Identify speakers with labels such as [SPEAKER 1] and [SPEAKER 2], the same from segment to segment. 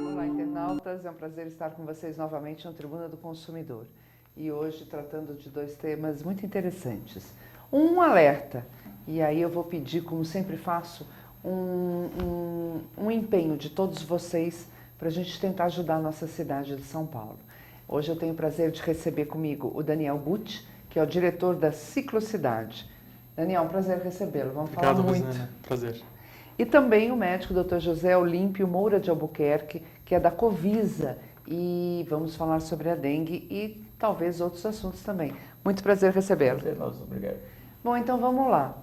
[SPEAKER 1] Olá, internautas, é um prazer estar com vocês novamente no Tribuna do Consumidor. E hoje tratando de dois temas muito interessantes. Um alerta, e aí eu vou pedir, como sempre faço, um empenho de todos vocês para a gente tentar ajudar a nossa cidade de São Paulo. Hoje eu tenho o prazer de receber comigo o Daniel Gucci, que é o diretor da Ciclocidade. Daniel, um prazer recebê-lo, vamos falar muito.
[SPEAKER 2] Rosana. Prazer.
[SPEAKER 1] E também o médico Dr. José Olímpio Moura de Albuquerque, que é da Covisa, e vamos falar sobre a dengue e talvez outros assuntos também. Muito prazer recebê-lo.
[SPEAKER 3] Nossa, obrigado.
[SPEAKER 1] Bom, então vamos lá.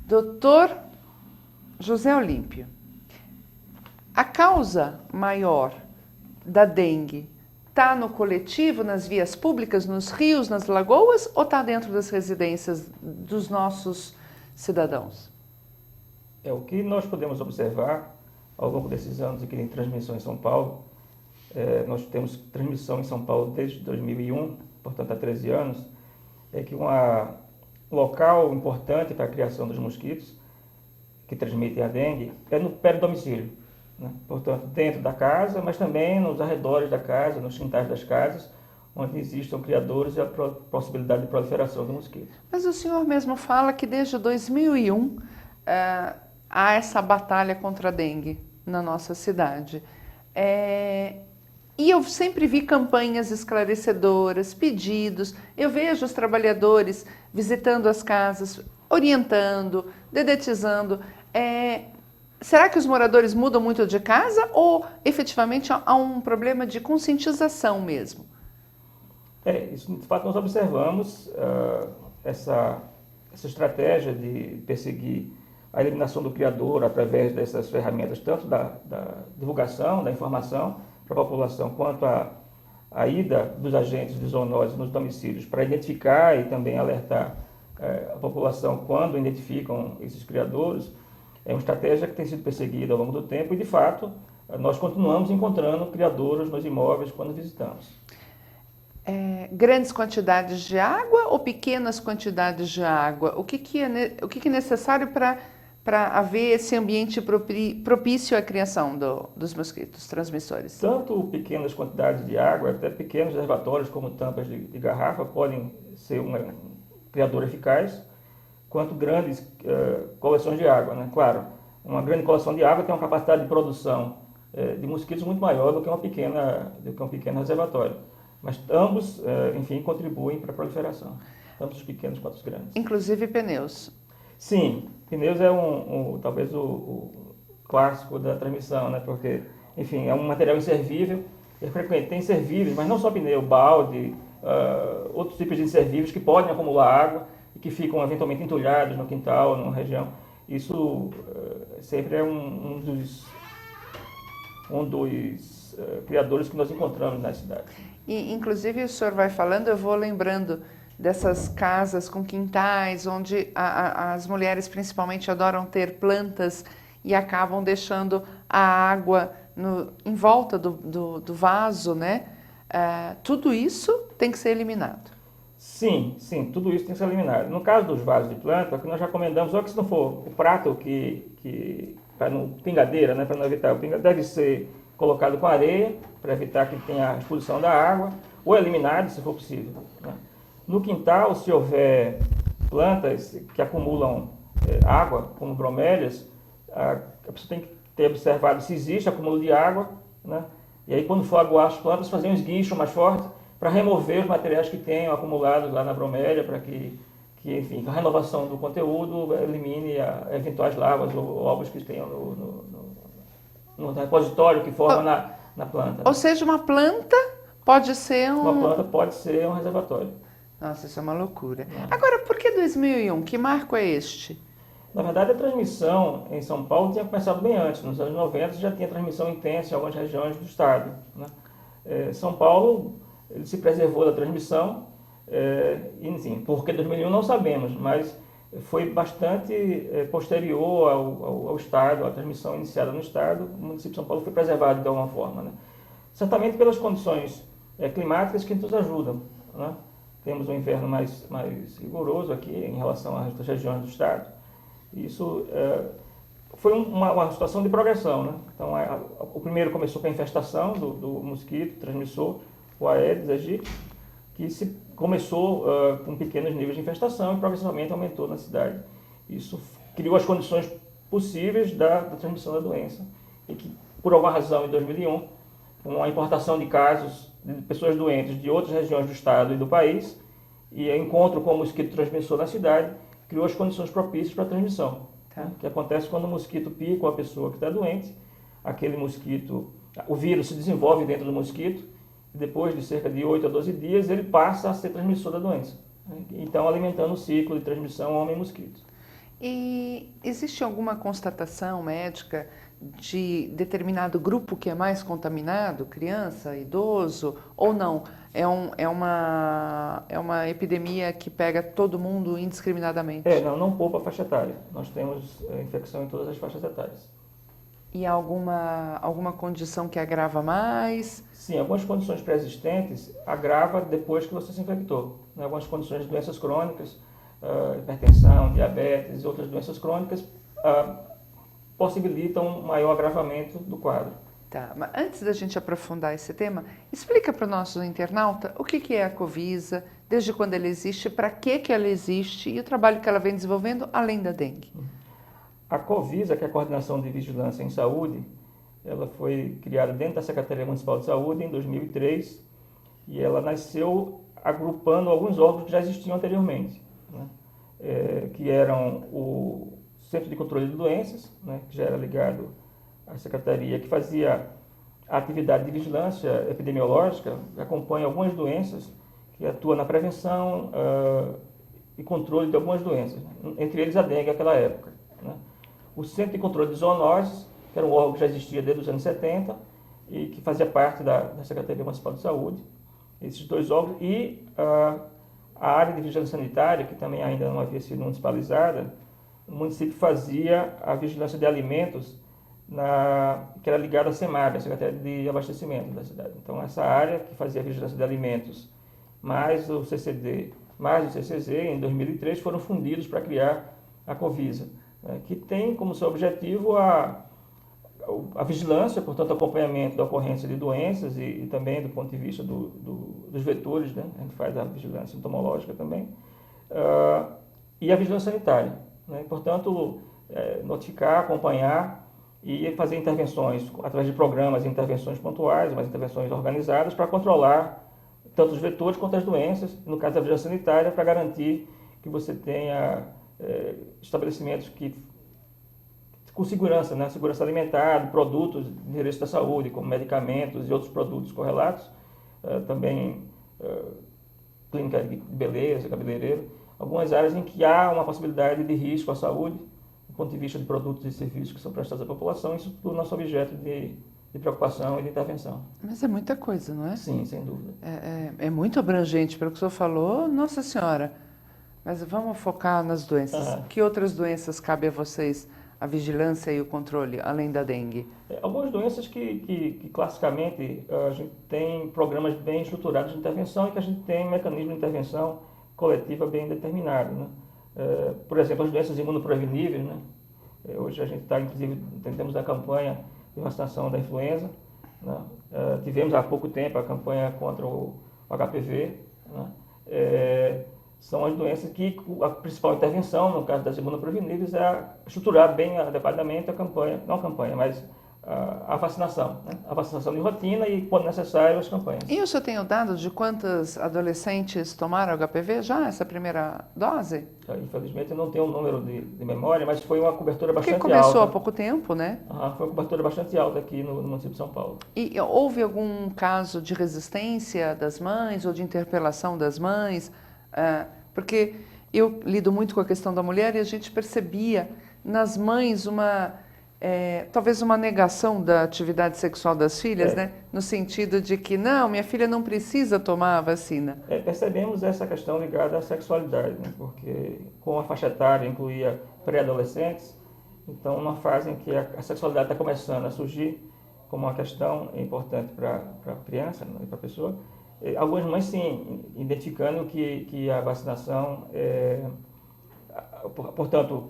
[SPEAKER 1] Dr. José Olímpio, a causa maior da dengue está no coletivo, nas vias públicas, nos rios, nas lagoas, ou está dentro das residências dos nossos cidadãos?
[SPEAKER 3] O que nós podemos observar ao longo desses anos em que tem transmissão em São Paulo, nós temos transmissão em São Paulo desde 2001, portanto há 13 anos, é que um local importante para a criação dos mosquitos que transmitem a dengue é no domicílio, né? Portanto, dentro da casa, mas também nos arredores da casa, nos quintais das casas, onde existam criadores e a possibilidade de proliferação do mosquito.
[SPEAKER 1] Mas o senhor mesmo fala que desde 2001 há essa batalha contra a dengue na nossa cidade. E eu sempre vi campanhas esclarecedoras, pedidos. Eu vejo os trabalhadores visitando as casas, orientando, dedetizando. Será que os moradores mudam muito de casa ou efetivamente há um problema de conscientização mesmo?
[SPEAKER 3] Isso, de fato, nós observamos essa estratégia de perseguir a eliminação do criador através dessas ferramentas, tanto da divulgação, da informação para a população, quanto a ida dos agentes de zoonose nos domicílios para identificar e também alertar a população quando identificam esses criadores. É uma estratégia que tem sido perseguida ao longo do tempo e, de fato, nós continuamos encontrando criadouros nos imóveis quando visitamos.
[SPEAKER 1] Grandes quantidades de água ou pequenas quantidades de água? O que é necessário para haver esse ambiente propício à criação dos mosquitos transmissores?
[SPEAKER 3] Tanto pequenas quantidades de água, até pequenos reservatórios como tampas de garrafa podem ser um criador eficaz, quanto grandes coleções de água, né? Claro, uma grande coleção de água tem uma capacidade de produção de mosquitos muito maior do que um pequeno reservatório. Mas ambos, enfim, contribuem para a proliferação, tanto os pequenos quanto os grandes.
[SPEAKER 1] Inclusive pneus.
[SPEAKER 3] Sim, pneus é talvez o clássico da transmissão, né? Porque, enfim, é um material inservível, é frequente, tem inservíveis, mas não só pneu, balde, outros tipos de inservíveis que podem acumular água e que ficam eventualmente entulhados no quintal, numa região. Isso sempre é um dos criadores que nós encontramos na cidade.
[SPEAKER 1] E, inclusive, o senhor vai falando, eu vou lembrando dessas casas com quintais, onde as mulheres principalmente adoram ter plantas e acabam deixando a água em volta do vaso, né? Tudo isso tem que ser eliminado.
[SPEAKER 3] Sim, tudo isso tem que ser eliminado. No caso dos vasos de planta, que nós recomendamos, só que se não for o prato para não pingadeira, né, para não evitar o pingadeira, deve ser colocado com areia, para evitar que tenha a expulsão da água, ou eliminado, se for possível, né? No quintal, se houver plantas que acumulam água, como bromélias, a pessoa tem que ter observado se existe acúmulo de água, né? E aí, quando for aguar as plantas, fazer um esguicho mais forte para remover os materiais que tenham acumulados lá na bromélia, para que, enfim, a renovação do conteúdo elimine eventuais larvas ou ovos que tenham no repositório que forma na planta. Né?
[SPEAKER 1] Ou seja, uma planta pode ser
[SPEAKER 3] Uma planta pode ser um reservatório.
[SPEAKER 1] Nossa, isso é uma loucura. Agora, por que 2001? Que marco é este?
[SPEAKER 3] Na verdade, a transmissão em São Paulo tinha começado bem antes. Nos anos 90 já tinha transmissão intensa em algumas regiões do estado, né? São Paulo ele se preservou da transmissão, enfim, por que 2001 não sabemos, mas foi bastante posterior ao estado, à transmissão iniciada no estado. O município de São Paulo foi preservado de alguma forma, né? Certamente pelas condições climáticas que nos ajudam, né? Temos um inverno mais rigoroso aqui em relação às outras regiões do estado. Isso foi uma situação de progressão, né? Então, o primeiro começou com a infestação do mosquito transmissor, o Aedes aegypti, que começou com pequenos níveis de infestação e progressivamente aumentou na cidade. Isso criou as condições possíveis da transmissão da doença e que, por alguma razão, em 2001, com a importação de casos de pessoas doentes de outras regiões do estado e do país e o encontro com o mosquito transmissor na cidade, criou as condições propícias para a transmissão. Tá. Que acontece quando o mosquito pica a pessoa que está doente, aquele mosquito, o vírus se desenvolve dentro do mosquito, e depois de cerca de 8 a 12 dias ele passa a ser transmissor da doença. Então, alimentando o ciclo de transmissão homem-mosquito.
[SPEAKER 1] E existe alguma constatação médica de determinado grupo que é mais contaminado, criança, idoso, ou não? É uma epidemia que pega todo mundo indiscriminadamente?
[SPEAKER 3] Não poupa a faixa etária. Nós temos infecção em todas as faixas etárias.
[SPEAKER 1] E alguma condição que agrava mais?
[SPEAKER 3] Sim, algumas condições pré-existentes agrava depois que você se infectou. Algumas condições de doenças crônicas, hipertensão, diabetes e outras doenças crônicas possibilitam um maior agravamento do quadro.
[SPEAKER 1] Tá, mas antes da gente aprofundar esse tema, explica para o nosso internauta o que é a Covisa, desde quando ela existe, para que ela existe e o trabalho que ela vem desenvolvendo além da dengue.
[SPEAKER 3] A Covisa, que é a Coordenação de Vigilância em Saúde, ela foi criada dentro da Secretaria Municipal de Saúde em 2003 e ela nasceu agrupando alguns órgãos que já existiam anteriormente, né? Que eram o Centro de Controle de Doenças, né? Que já era ligado à Secretaria, que fazia a atividade de vigilância epidemiológica, que acompanha algumas doenças, que atua na prevenção e controle de algumas doenças, né? Entre eles a dengue naquela época, né? O Centro de Controle de Zoonoses, que era um órgão que já existia desde os anos 70 e que fazia parte da Secretaria Municipal de Saúde, esses dois órgãos, e a área de vigilância sanitária, que também ainda não havia sido municipalizada, o município fazia a vigilância de alimentos, que era ligada à SEMAB, a Secretaria de Abastecimento da cidade. Então, essa área que fazia a vigilância de alimentos, mais o CCD, mais o CCZ, em 2003, foram fundidos para criar a Covisa, que tem como seu objetivo a vigilância, portanto, acompanhamento da ocorrência de doenças e também do ponto de vista dos vetores, né? A gente faz a vigilância entomológica também, e a vigilância sanitária, né? Portanto, notificar, acompanhar e fazer intervenções através de programas, intervenções pontuais, mas intervenções organizadas para controlar tanto os vetores quanto as doenças, no caso da vigilância sanitária, para garantir que você tenha estabelecimentos com segurança, né? Segurança alimentar, produtos de interesse da saúde, como medicamentos e outros produtos correlatos, também clínica de beleza, cabeleireiro, algumas áreas em que há uma possibilidade de risco à saúde, do ponto de vista de produtos e serviços que são prestados à população, isso tudo é nosso objeto de preocupação e de intervenção.
[SPEAKER 1] Mas é muita coisa, não é?
[SPEAKER 3] Sim, sem dúvida.
[SPEAKER 1] É muito abrangente, pelo que o senhor falou, Nossa Senhora. Mas vamos focar nas doenças. Que outras doenças cabe a vocês a vigilância e o controle, além da dengue?
[SPEAKER 3] Algumas doenças que classicamente a gente tem programas bem estruturados de intervenção e que a gente tem mecanismo de intervenção coletiva bem determinado, né? Por exemplo, as doenças imunopreveníveis, né? Hoje a gente está, inclusive, temos a campanha de vacinação da influenza, né? Tivemos há pouco tempo a campanha contra o HPV, né? São as doenças que a principal intervenção, no caso das imunopreveníveis, é estruturar bem adequadamente a campanha, não a campanha, mas a vacinação, né? A vacinação de rotina e, quando necessário, as campanhas.
[SPEAKER 1] E o senhor tem o dado de quantos adolescentes tomaram HPV já, essa primeira dose?
[SPEAKER 3] Infelizmente, eu não tenho um número de memória, mas foi uma cobertura bastante alta.
[SPEAKER 1] Porque começou há pouco tempo, né?
[SPEAKER 3] Foi uma cobertura bastante alta aqui no município de São Paulo.
[SPEAKER 1] E houve algum caso de resistência das mães ou de interpelação das mães? Porque eu lido muito com a questão da mulher e a gente percebia nas mães talvez uma negação da atividade sexual das filhas, né? No sentido de que, não, minha filha não precisa tomar a vacina.
[SPEAKER 3] Percebemos essa questão ligada à sexualidade, né? Porque com a faixa etária incluía pré-adolescentes, então numa fase em que a sexualidade está começando a surgir como uma questão importante para a criança, né? E para a pessoa, algumas mães sim, identificando que a vacinação, portanto,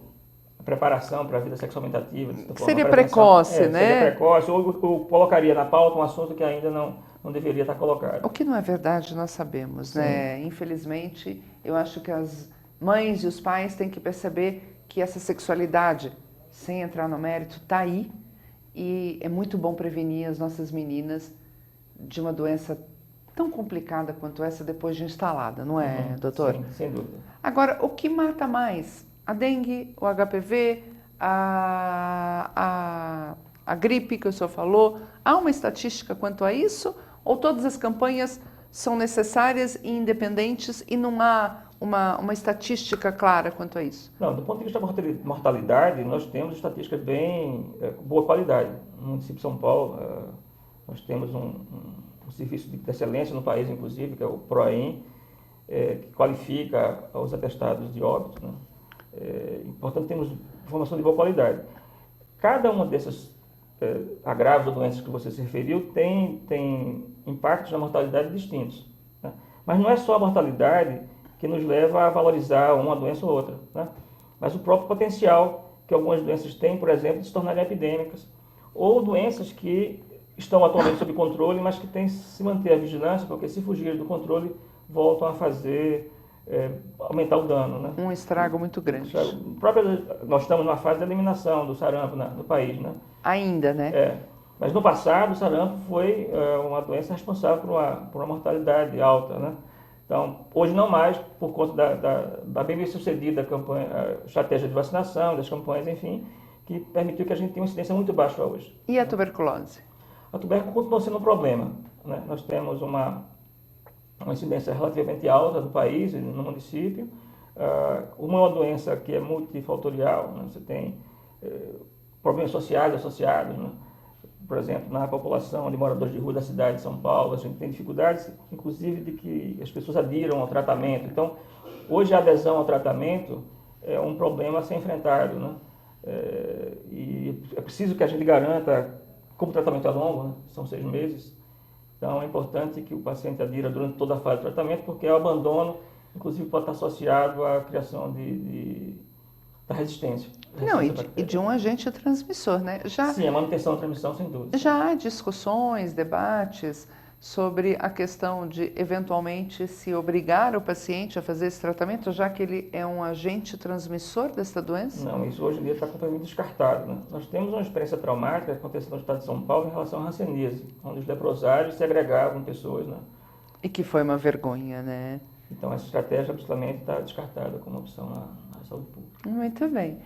[SPEAKER 3] preparação para a vida sexualmente ativa.
[SPEAKER 1] Seria precoce, né?
[SPEAKER 3] Seria precoce, ou colocaria na pauta um assunto que ainda não deveria estar colocado.
[SPEAKER 1] O que não é verdade, nós sabemos, né? Infelizmente, eu acho que as mães e os pais têm que perceber que essa sexualidade, sem entrar no mérito, está aí. E é muito bom prevenir as nossas meninas de uma doença tão complicada quanto essa depois de instalada, não é, doutor?
[SPEAKER 3] Sim, sem dúvida.
[SPEAKER 1] Agora, o que mata mais? A dengue, o HPV, a gripe que o senhor falou? Há uma estatística quanto a isso? Ou todas as campanhas são necessárias e independentes e não há uma estatística clara quanto a isso?
[SPEAKER 3] Não, do ponto de vista da mortalidade, nós temos estatísticas bem boa qualidade. No município de São Paulo, nós temos um serviço de excelência no país, inclusive, que é o PROAEM, que qualifica os atestados de óbito, né? Portanto, temos informação de boa qualidade. Cada uma dessas agravos ou doenças que você se referiu tem impactos na mortalidade distintos, né? Mas não é só a mortalidade que nos leva a valorizar uma doença ou outra, né? Mas o próprio potencial que algumas doenças têm, por exemplo, de se tornarem epidêmicas, ou doenças que estão atualmente sob controle, mas que têm que se manter a vigilância, porque se fugirem do controle, voltam a fazer, aumentar o dano, né?
[SPEAKER 1] Um estrago muito grande.
[SPEAKER 3] Nós estamos numa fase de eliminação do sarampo no país, né?
[SPEAKER 1] Ainda, né?
[SPEAKER 3] Mas no passado, o sarampo foi uma doença responsável por uma mortalidade alta, né? Então, hoje não mais, por conta da bem-sucedida campanha, estratégia de vacinação, das campanhas, enfim, que permitiu que a gente tenha uma incidência muito baixa hoje.
[SPEAKER 1] E a tuberculose?
[SPEAKER 3] A tuberculose continua sendo um problema, né? Nós temos uma incidência relativamente alta no país e no município. Uma doença que é multifatorial, né? Você tem problemas sociais associados, né? Por exemplo, na população de moradores de rua da cidade de São Paulo, a gente tem dificuldades, inclusive, de que as pessoas adiram ao tratamento. Então, hoje a adesão ao tratamento é um problema a ser enfrentado, né? E é preciso que a gente garanta, como o tratamento é longo, né? São 6 meses, então é importante que o paciente adira durante toda a fase do tratamento, porque o abandono, inclusive, pode estar associado à criação da resistência.
[SPEAKER 1] Não, e de um agente transmissor, né?
[SPEAKER 3] Sim, a manutenção da transmissão, sem dúvida.
[SPEAKER 1] Já há discussões, debates sobre a questão de, eventualmente, se obrigar o paciente a fazer esse tratamento, já que ele é um agente transmissor dessa doença?
[SPEAKER 3] Não, isso hoje em dia está completamente descartado, né? Nós temos uma experiência traumática que aconteceu no estado de São Paulo em relação à hanseníase, onde os leprosários se agregavam pessoas, né?
[SPEAKER 1] E que foi uma vergonha, né?
[SPEAKER 3] Então, essa estratégia absolutamente está descartada como opção na saúde pública.
[SPEAKER 1] Muito bem.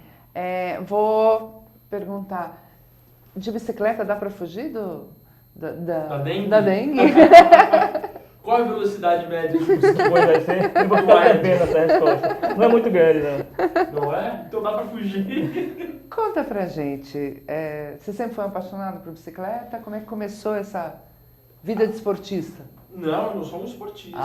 [SPEAKER 1] Vou perguntar, de bicicleta dá para fugir
[SPEAKER 2] da dengue?
[SPEAKER 1] Da dengue?
[SPEAKER 2] Qual a velocidade média de
[SPEAKER 3] Pois vai ser, eu vou ficar devendo essa resposta. Não é muito grande, não.
[SPEAKER 2] Não é? Então dá para fugir.
[SPEAKER 1] Conta pra gente, você sempre foi apaixonado por bicicleta? Como é que começou essa vida de esportista?
[SPEAKER 2] Não, eu não sou um esportista.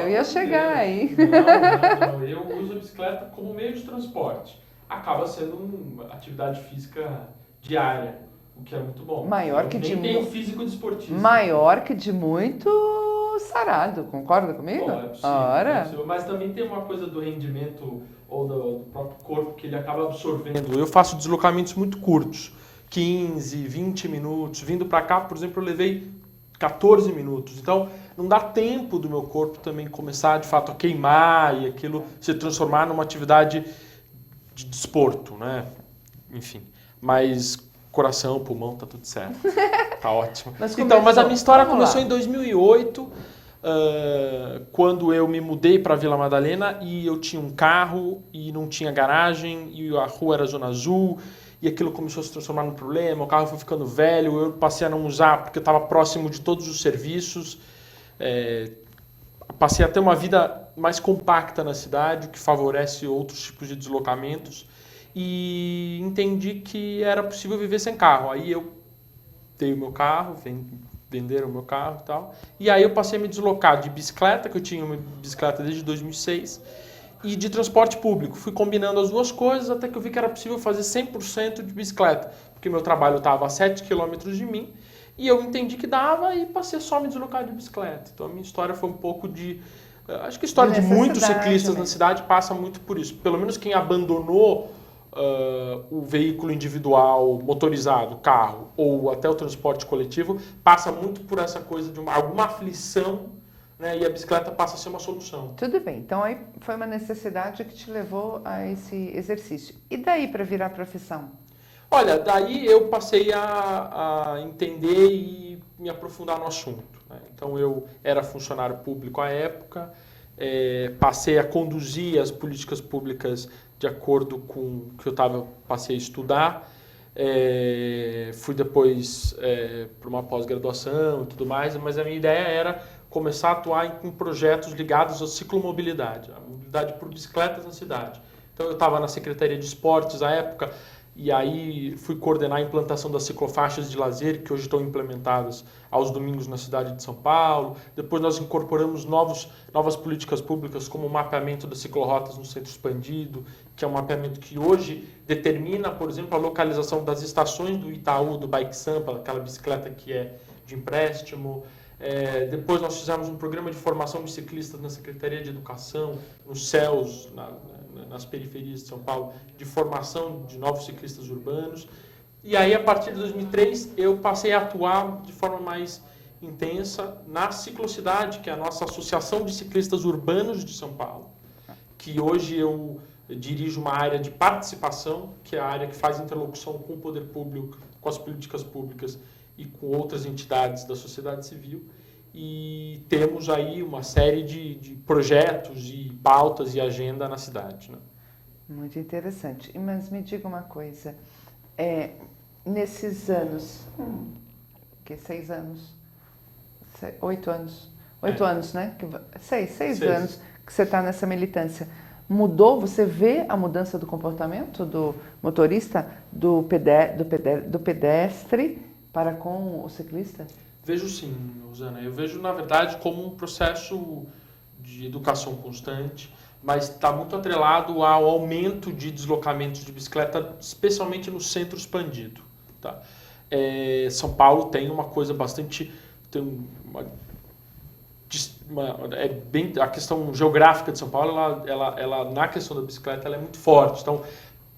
[SPEAKER 1] Eu ia chegar aí.
[SPEAKER 2] Não. Eu uso a bicicleta como meio de transporte. Acaba sendo uma atividade física diária, o que é muito bom. Nem tenho físico de esportista.
[SPEAKER 1] Maior que de muito sarado, concorda comigo?
[SPEAKER 2] Bom, é possível, mas também tem uma coisa do rendimento ou do próprio corpo que ele acaba absorvendo. Eu faço deslocamentos muito curtos, 15, 20 minutos. Vindo para cá, por exemplo, eu levei 14 minutos. Então, não dá tempo do meu corpo também começar, de fato, a queimar e aquilo se transformar numa atividade de desporto, né? Enfim, mas coração, pulmão, tá tudo certo. Tá ótimo. Mas a minha história começou em 2008, quando eu me mudei para Vila Madalena e eu tinha um carro e não tinha garagem e a rua era zona azul. E aquilo começou a se transformar num problema, o carro foi ficando velho, eu passei a não usar porque eu estava próximo de todos os serviços. Passei a ter uma vida mais compacta na cidade, o que favorece outros tipos de deslocamentos. E entendi que era possível viver sem carro. Aí eu dei o meu carro, venderam o meu carro e tal. E aí eu passei a me deslocar de bicicleta, que eu tinha uma bicicleta desde 2006, e de transporte público. Fui combinando as duas coisas até que eu vi que era possível fazer 100% de bicicleta, porque meu trabalho estava a 7 km de mim, e eu entendi que dava e passei só a me deslocar de bicicleta. Então a minha história foi um pouco de... Acho que a história de muitos ciclistas na cidade passa muito por isso. Pelo menos quem abandonou o veículo individual, motorizado, carro, ou até o transporte coletivo, passa muito por essa coisa de alguma aflição, né, e a bicicleta passa a ser uma solução.
[SPEAKER 1] Tudo bem, então aí foi uma necessidade que te levou a esse exercício. E daí para virar profissão?
[SPEAKER 2] Olha, daí eu passei a entender e me aprofundar no assunto, né? Então eu era funcionário público à época, passei a conduzir as políticas públicas de acordo com o que passei a estudar, fui depois para uma pós-graduação e tudo mais, mas a minha ideia era começar a atuar em projetos ligados à ciclomobilidade, a mobilidade por bicicletas na cidade. Então eu estava na Secretaria de Esportes à época, e aí fui coordenar a implantação das ciclofaixas de lazer, que hoje estão implementadas aos domingos na cidade de São Paulo. Depois nós incorporamos novas políticas públicas, como o mapeamento das ciclorotas no centro expandido, que é um mapeamento que hoje determina, por exemplo, a localização das estações do Itaú, do Bike Sampa, aquela bicicleta que é de empréstimo. Depois nós fizemos um programa de formação de ciclistas na Secretaria de Educação, nos CELS, nas periferias de São Paulo, de formação de novos ciclistas urbanos. E aí, a partir de 2003, eu passei a atuar de forma mais intensa na Ciclocidade, que é a nossa Associação de Ciclistas Urbanos de São Paulo, que hoje eu dirijo uma área de participação, que é a área que faz interlocução com o poder público, com as políticas públicas e com outras entidades da sociedade civil. E temos aí uma série de projetos e pautas e agenda na cidade, né?
[SPEAKER 1] Muito interessante. Mas me diga uma coisa, nesses anos, 6 anos, 8 anos, 8 anos, né? 6 anos que você está nessa militância, mudou? Você vê a mudança do comportamento do motorista, do pedestre para com o ciclista?
[SPEAKER 2] Vejo sim, Rosana. Eu vejo, na verdade, como um processo de educação constante, mas está muito atrelado ao aumento de deslocamentos de bicicleta, especialmente no centro expandido. Tá? São Paulo tem uma coisa bastante... a questão geográfica de São Paulo, ela na questão da bicicleta, ela é muito forte. Então,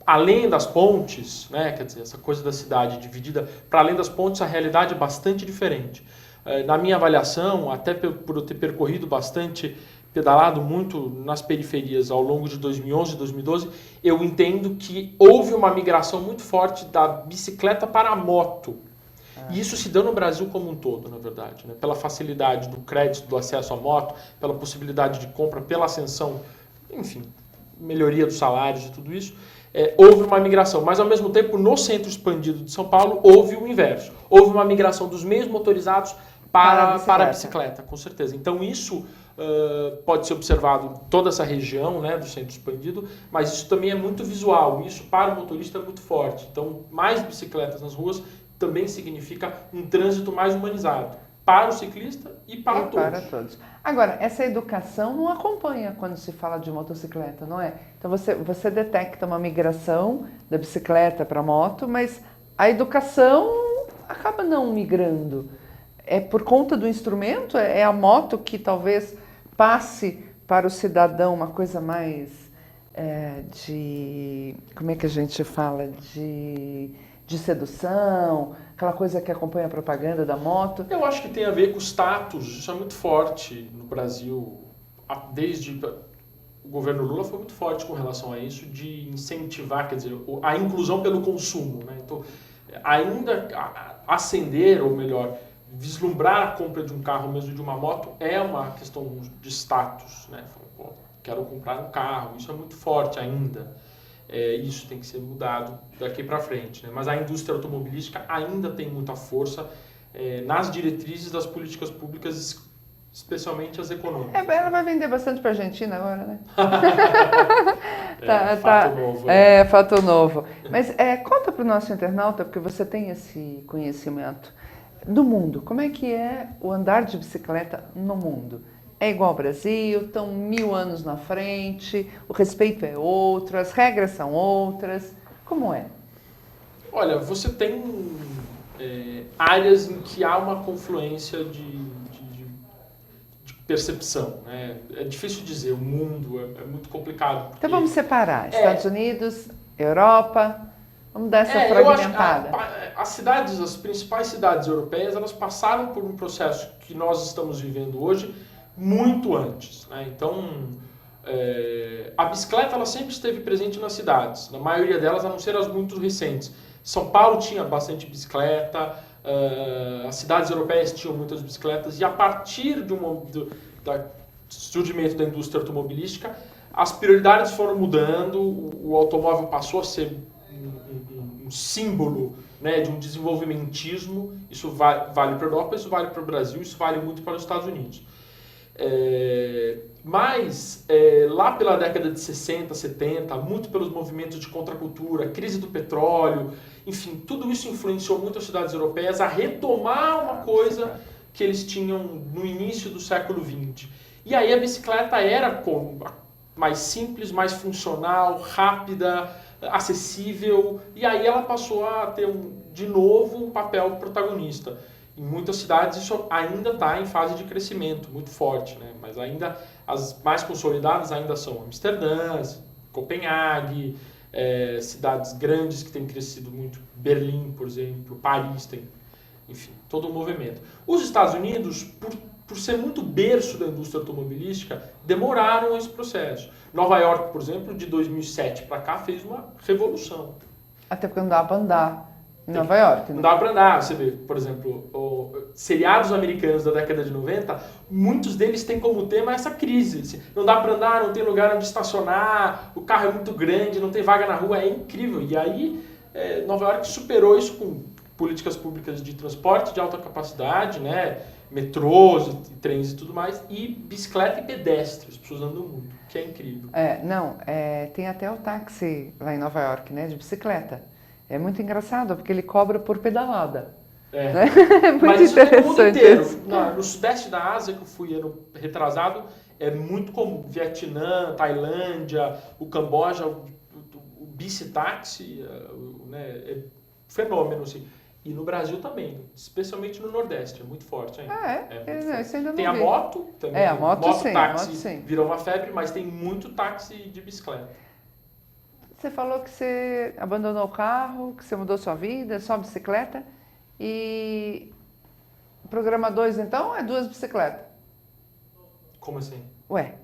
[SPEAKER 2] além das pontes, né, quer dizer, essa coisa da cidade dividida, para além das pontes, a realidade é bastante diferente. Na minha avaliação, até por eu ter percorrido bastante, pedalado muito nas periferias ao longo de 2011 e 2012, eu entendo que houve uma migração muito forte da bicicleta para a moto. E isso se deu no Brasil como um todo, na verdade, né? Pela facilidade do crédito, do acesso à moto, pela possibilidade de compra, pela ascensão, enfim, melhoria dos salários e tudo isso. Houve uma migração, mas ao mesmo tempo no centro expandido de São Paulo houve o inverso. Houve uma migração dos meios motorizados para a bicicleta, com certeza. Então isso pode ser observado em toda essa região, né, do centro expandido, mas isso também é muito visual, isso para o motorista é muito forte. Então mais bicicletas nas ruas também significa um trânsito mais humanizado para o ciclista e para todos.
[SPEAKER 1] Para todos. Agora, essa educação não acompanha quando se fala de motocicleta, não é? Então você detecta uma migração da bicicleta para a moto, mas a educação acaba não migrando. É por conta do instrumento? É a moto que talvez passe para o cidadão uma coisa mais como é que a gente fala? De sedução, aquela coisa que acompanha a propaganda da moto?
[SPEAKER 2] Eu acho que tem a ver com o status, isso é muito forte no Brasil, desde o governo Lula foi muito forte com relação a isso, de incentivar, quer dizer, a inclusão pelo consumo, né? Então, ainda acender, ou melhor, vislumbrar a compra de um carro, mesmo de uma moto, é uma questão de status, né? Pô, quero comprar um carro, isso é muito forte ainda. Isso tem que ser mudado daqui para frente, né? Mas a indústria automobilística ainda tem muita força nas diretrizes das políticas públicas, especialmente as econômicas.
[SPEAKER 1] Ela vai vender bastante para a Argentina agora, né?
[SPEAKER 2] Fato novo.
[SPEAKER 1] Fato novo. Mas conta para o nosso internauta, porque você tem esse conhecimento do mundo. Como é que é o andar de bicicleta no mundo? É igual ao Brasil, estão 1000 anos na frente, o respeito é outro, as regras são outras. Como é?
[SPEAKER 2] Olha, você tem áreas em que há uma confluência de percepção, né? É difícil dizer, o mundo é muito complicado.
[SPEAKER 1] Então vamos separar. Estados Unidos, Europa? Vamos dar essa
[SPEAKER 2] eu acho que
[SPEAKER 1] fragmentada.
[SPEAKER 2] as principais cidades europeias, elas passaram por um processo que nós estamos vivendo hoje muito antes, né? Então, a bicicleta ela sempre esteve presente nas cidades, na maioria delas, a não ser as muito recentes. São Paulo tinha bastante bicicleta, as cidades europeias tinham muitas bicicletas, e a partir do surgimento da indústria automobilística, as prioridades foram mudando, o automóvel passou a ser um símbolo, né, de um desenvolvimentismo. Isso vale para a Europa, isso vale para o Brasil, isso vale muito para os Estados Unidos. Mas lá pela década de 60, 70, muito pelos movimentos de contracultura, crise do petróleo, enfim, tudo isso influenciou muito as cidades europeias a retomar uma coisa que eles tinham no início do século XX. E aí a bicicleta era mais simples, mais funcional, rápida, acessível, e aí ela passou a ter de novo um papel protagonista. Em muitas cidades isso ainda está em fase de crescimento muito forte, né? Mas ainda as mais consolidadas ainda são Amsterdã, Copenhague, cidades grandes que têm crescido muito, Berlim, por exemplo, Paris tem, enfim, todo o movimento. Os Estados Unidos, por ser muito berço da indústria automobilística, demoraram esse processo. Nova York, por exemplo, de 2007 para cá, fez uma revolução.
[SPEAKER 1] Até porque não dá para andar em Nova York.
[SPEAKER 2] Não dá para andar. Você vê, por exemplo, seriados americanos da década de 90, muitos deles têm como tema essa crise. Não dá para andar, não tem lugar onde estacionar, o carro é muito grande, não tem vaga na rua, é incrível. E aí, Nova York superou isso com políticas públicas de transporte de alta capacidade, né? Metrôs, e trens e tudo mais, e bicicleta e pedestre, as pessoas andam muito, que é incrível.
[SPEAKER 1] Tem até o táxi lá em Nova York, né, de bicicleta. É muito engraçado, porque ele cobra por pedalada. Né? É muito
[SPEAKER 2] Mas isso tem no mundo inteiro.
[SPEAKER 1] isso.
[SPEAKER 2] No sudeste da Ásia, que eu fui ano retrasado, é muito comum. Vietnã, Tailândia, o Camboja, o bicitaxi, né, é fenômeno, assim. E no Brasil também, especialmente no Nordeste, é muito forte ainda.
[SPEAKER 1] Isso ainda não
[SPEAKER 2] tem a
[SPEAKER 1] vi.
[SPEAKER 2] moto também.
[SPEAKER 1] A moto sim,
[SPEAKER 2] táxi
[SPEAKER 1] sim.
[SPEAKER 2] Virou uma febre, mas tem muito táxi de bicicleta.
[SPEAKER 1] Você falou que você abandonou o carro, que você mudou sua vida, só bicicleta. E programa 2, então, é 2 bicicletas?
[SPEAKER 2] Como assim?
[SPEAKER 1] Ué,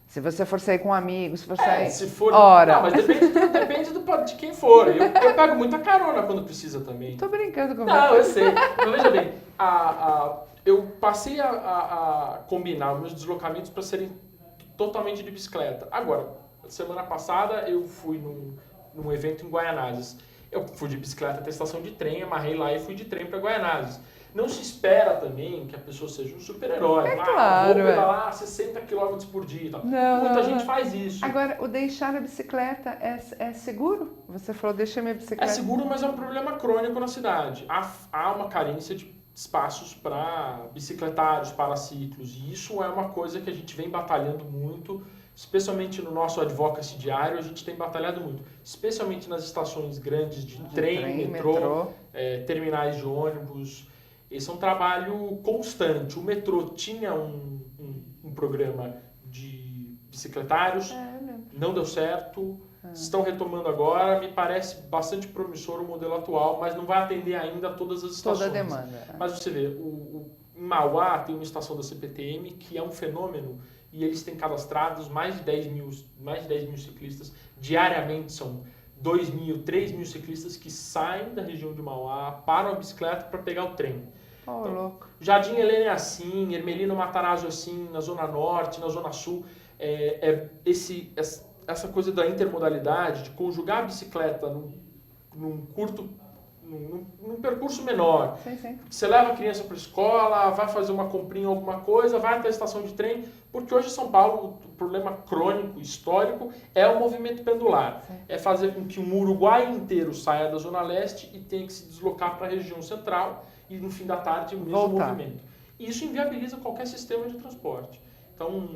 [SPEAKER 1] se você for sair com um amigo, se for sair...
[SPEAKER 2] Se for...
[SPEAKER 1] Ora.
[SPEAKER 2] Não, mas depende de quem for. Eu pego muita carona quando precisa também.
[SPEAKER 1] Tô brincando com você.
[SPEAKER 2] Não, eu sei. Mas veja bem, eu passei a combinar os meus deslocamentos para serem totalmente de bicicleta. Agora, semana passada eu fui num evento em Guaianazes. Eu fui de bicicleta até a estação de trem, amarrei lá e fui de trem para Guaianazes. Não se espera também que a pessoa seja um super-herói.
[SPEAKER 1] Claro,
[SPEAKER 2] vou pedalar 60 km por dia e tal.
[SPEAKER 1] Não,
[SPEAKER 2] Muita gente faz isso.
[SPEAKER 1] Agora, o deixar a bicicleta é seguro? Você falou, deixei minha bicicleta.
[SPEAKER 2] É seguro, mas é um problema crônico na cidade. Há uma carência de espaços para bicicletários, para ciclos. E isso é uma coisa que a gente vem batalhando muito, especialmente no nosso advocacy diário, a gente tem batalhado muito. Especialmente nas estações grandes de trem, metrô. Terminais de ônibus. Esse é um trabalho constante. O metrô tinha um programa de bicicletários, não deu certo, estão retomando agora. Me parece bastante promissor o modelo atual, mas não vai atender ainda todas as estações.
[SPEAKER 1] Toda a demanda.
[SPEAKER 2] Mas você vê, em Mauá tem uma estação da CPTM que é um fenômeno e eles têm cadastrados mais de 10 mil ciclistas. Diariamente são 2 mil, 3 mil ciclistas que saem da região de Mauá, param a bicicleta para pegar o trem.
[SPEAKER 1] Então, louco.
[SPEAKER 2] Jardim Helena é assim, Ermelino Matarazzo é assim, na Zona Norte, na Zona Sul. Essa coisa da intermodalidade, de conjugar a bicicleta num percurso menor.
[SPEAKER 1] Sim.
[SPEAKER 2] Você leva a criança para a escola, vai fazer uma comprinha ou alguma coisa, vai até a estação de trem, porque hoje em São Paulo o problema crônico, histórico, é o movimento pendular. Sim. É fazer com que um Uruguai inteiro saia da Zona Leste e tenha que se deslocar para a região central e no fim da tarde o mesmo movimento. E isso inviabiliza qualquer sistema de transporte. Então,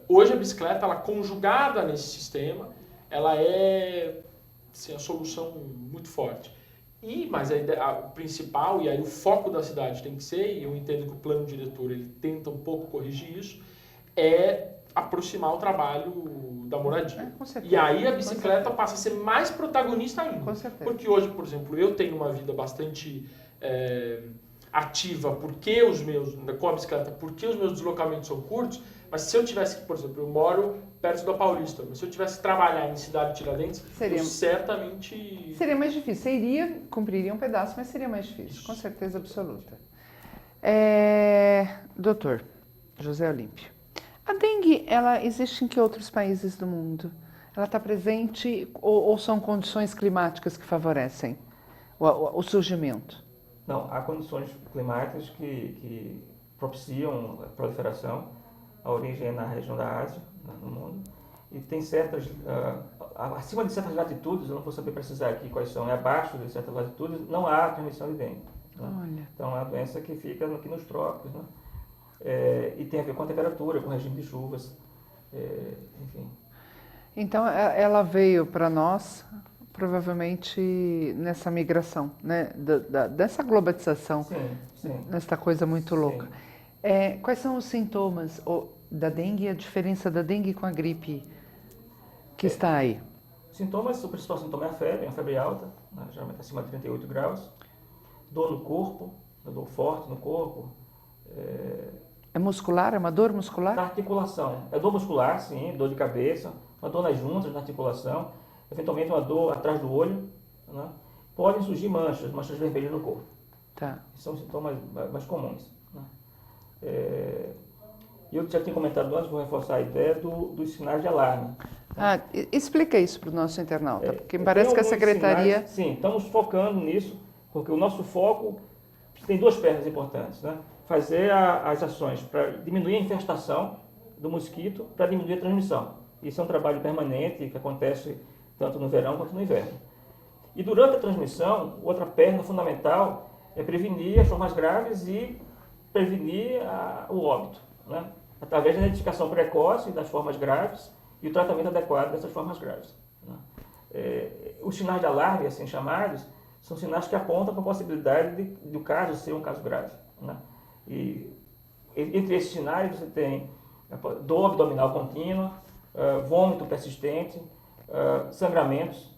[SPEAKER 2] hoje a bicicleta, ela conjugada nesse sistema, ela é assim, a solução muito forte. Mas o principal, e aí o foco da cidade tem que ser, e eu entendo que o plano diretor ele tenta um pouco corrigir isso, é aproximar o trabalho da moradia.
[SPEAKER 1] Com certeza.
[SPEAKER 2] E aí a bicicleta passa a ser mais protagonista ainda.
[SPEAKER 1] Com certeza.
[SPEAKER 2] Porque hoje, por exemplo, eu tenho uma vida bastante ativa porque os meus, com a bicicleta, porque os meus deslocamentos são curtos, mas se eu tivesse, por exemplo, eu moro perto da Paulista, mas se eu tivesse que trabalhar em cidade de Tiradentes, eu certamente...
[SPEAKER 1] Seria mais difícil. Você cumpriria um pedaço, mas seria mais difícil, com certeza absoluta. Doutor José Olímpio, a dengue, ela existe em que outros países do mundo? Ela está presente ou são condições climáticas que favorecem o surgimento?
[SPEAKER 3] Não, há condições climáticas que propiciam a proliferação. A origem é na região da Ásia, no mundo. E tem certas, acima de certas latitudes, eu não vou saber precisar aqui quais são, abaixo de certas latitudes, não há transmissão de dengue. Né?
[SPEAKER 1] Olha.
[SPEAKER 3] Então é uma doença que fica aqui nos trópicos, né? E tem a ver com a temperatura, com o regime de chuvas, enfim.
[SPEAKER 1] Então ela veio para nós provavelmente nessa migração, né? Dessa globalização,
[SPEAKER 3] Sim.
[SPEAKER 1] nessa coisa muito louca. Quais são os sintomas da dengue e a diferença da dengue com a gripe que está aí?
[SPEAKER 3] Sintomas, o principal sintoma é a febre alta, né? Geralmente acima de 38 graus, dor no corpo, dor forte no corpo.
[SPEAKER 1] É muscular? É uma dor muscular?
[SPEAKER 3] Na articulação. É dor muscular, sim, dor de cabeça, uma dor nas juntas, na articulação, eventualmente uma dor atrás do olho, né? Podem surgir manchas vermelhas no corpo.
[SPEAKER 1] Tá.
[SPEAKER 3] São sintomas mais comuns. Né? Eu já tinha comentado antes, vou reforçar a ideia dos sinais de alarme.
[SPEAKER 1] Explica isso para o nosso internauta, porque me parece que a secretaria...
[SPEAKER 3] Sinais, sim, estamos focando nisso, porque o nosso foco tem duas pernas importantes, né? Fazer as ações para diminuir a infestação do mosquito, para diminuir a transmissão. Isso é um trabalho permanente que acontece tanto no verão quanto no inverno. E durante a transmissão, outra perna fundamental é prevenir as formas graves e prevenir o óbito, né? Através da identificação precoce das formas graves e o tratamento adequado dessas formas graves. Né? Os sinais de alarme, assim chamados, são sinais que apontam para a possibilidade do caso ser um caso grave. Né? E entre esses sinais você tem dor abdominal contínua, vômito persistente, sangramentos,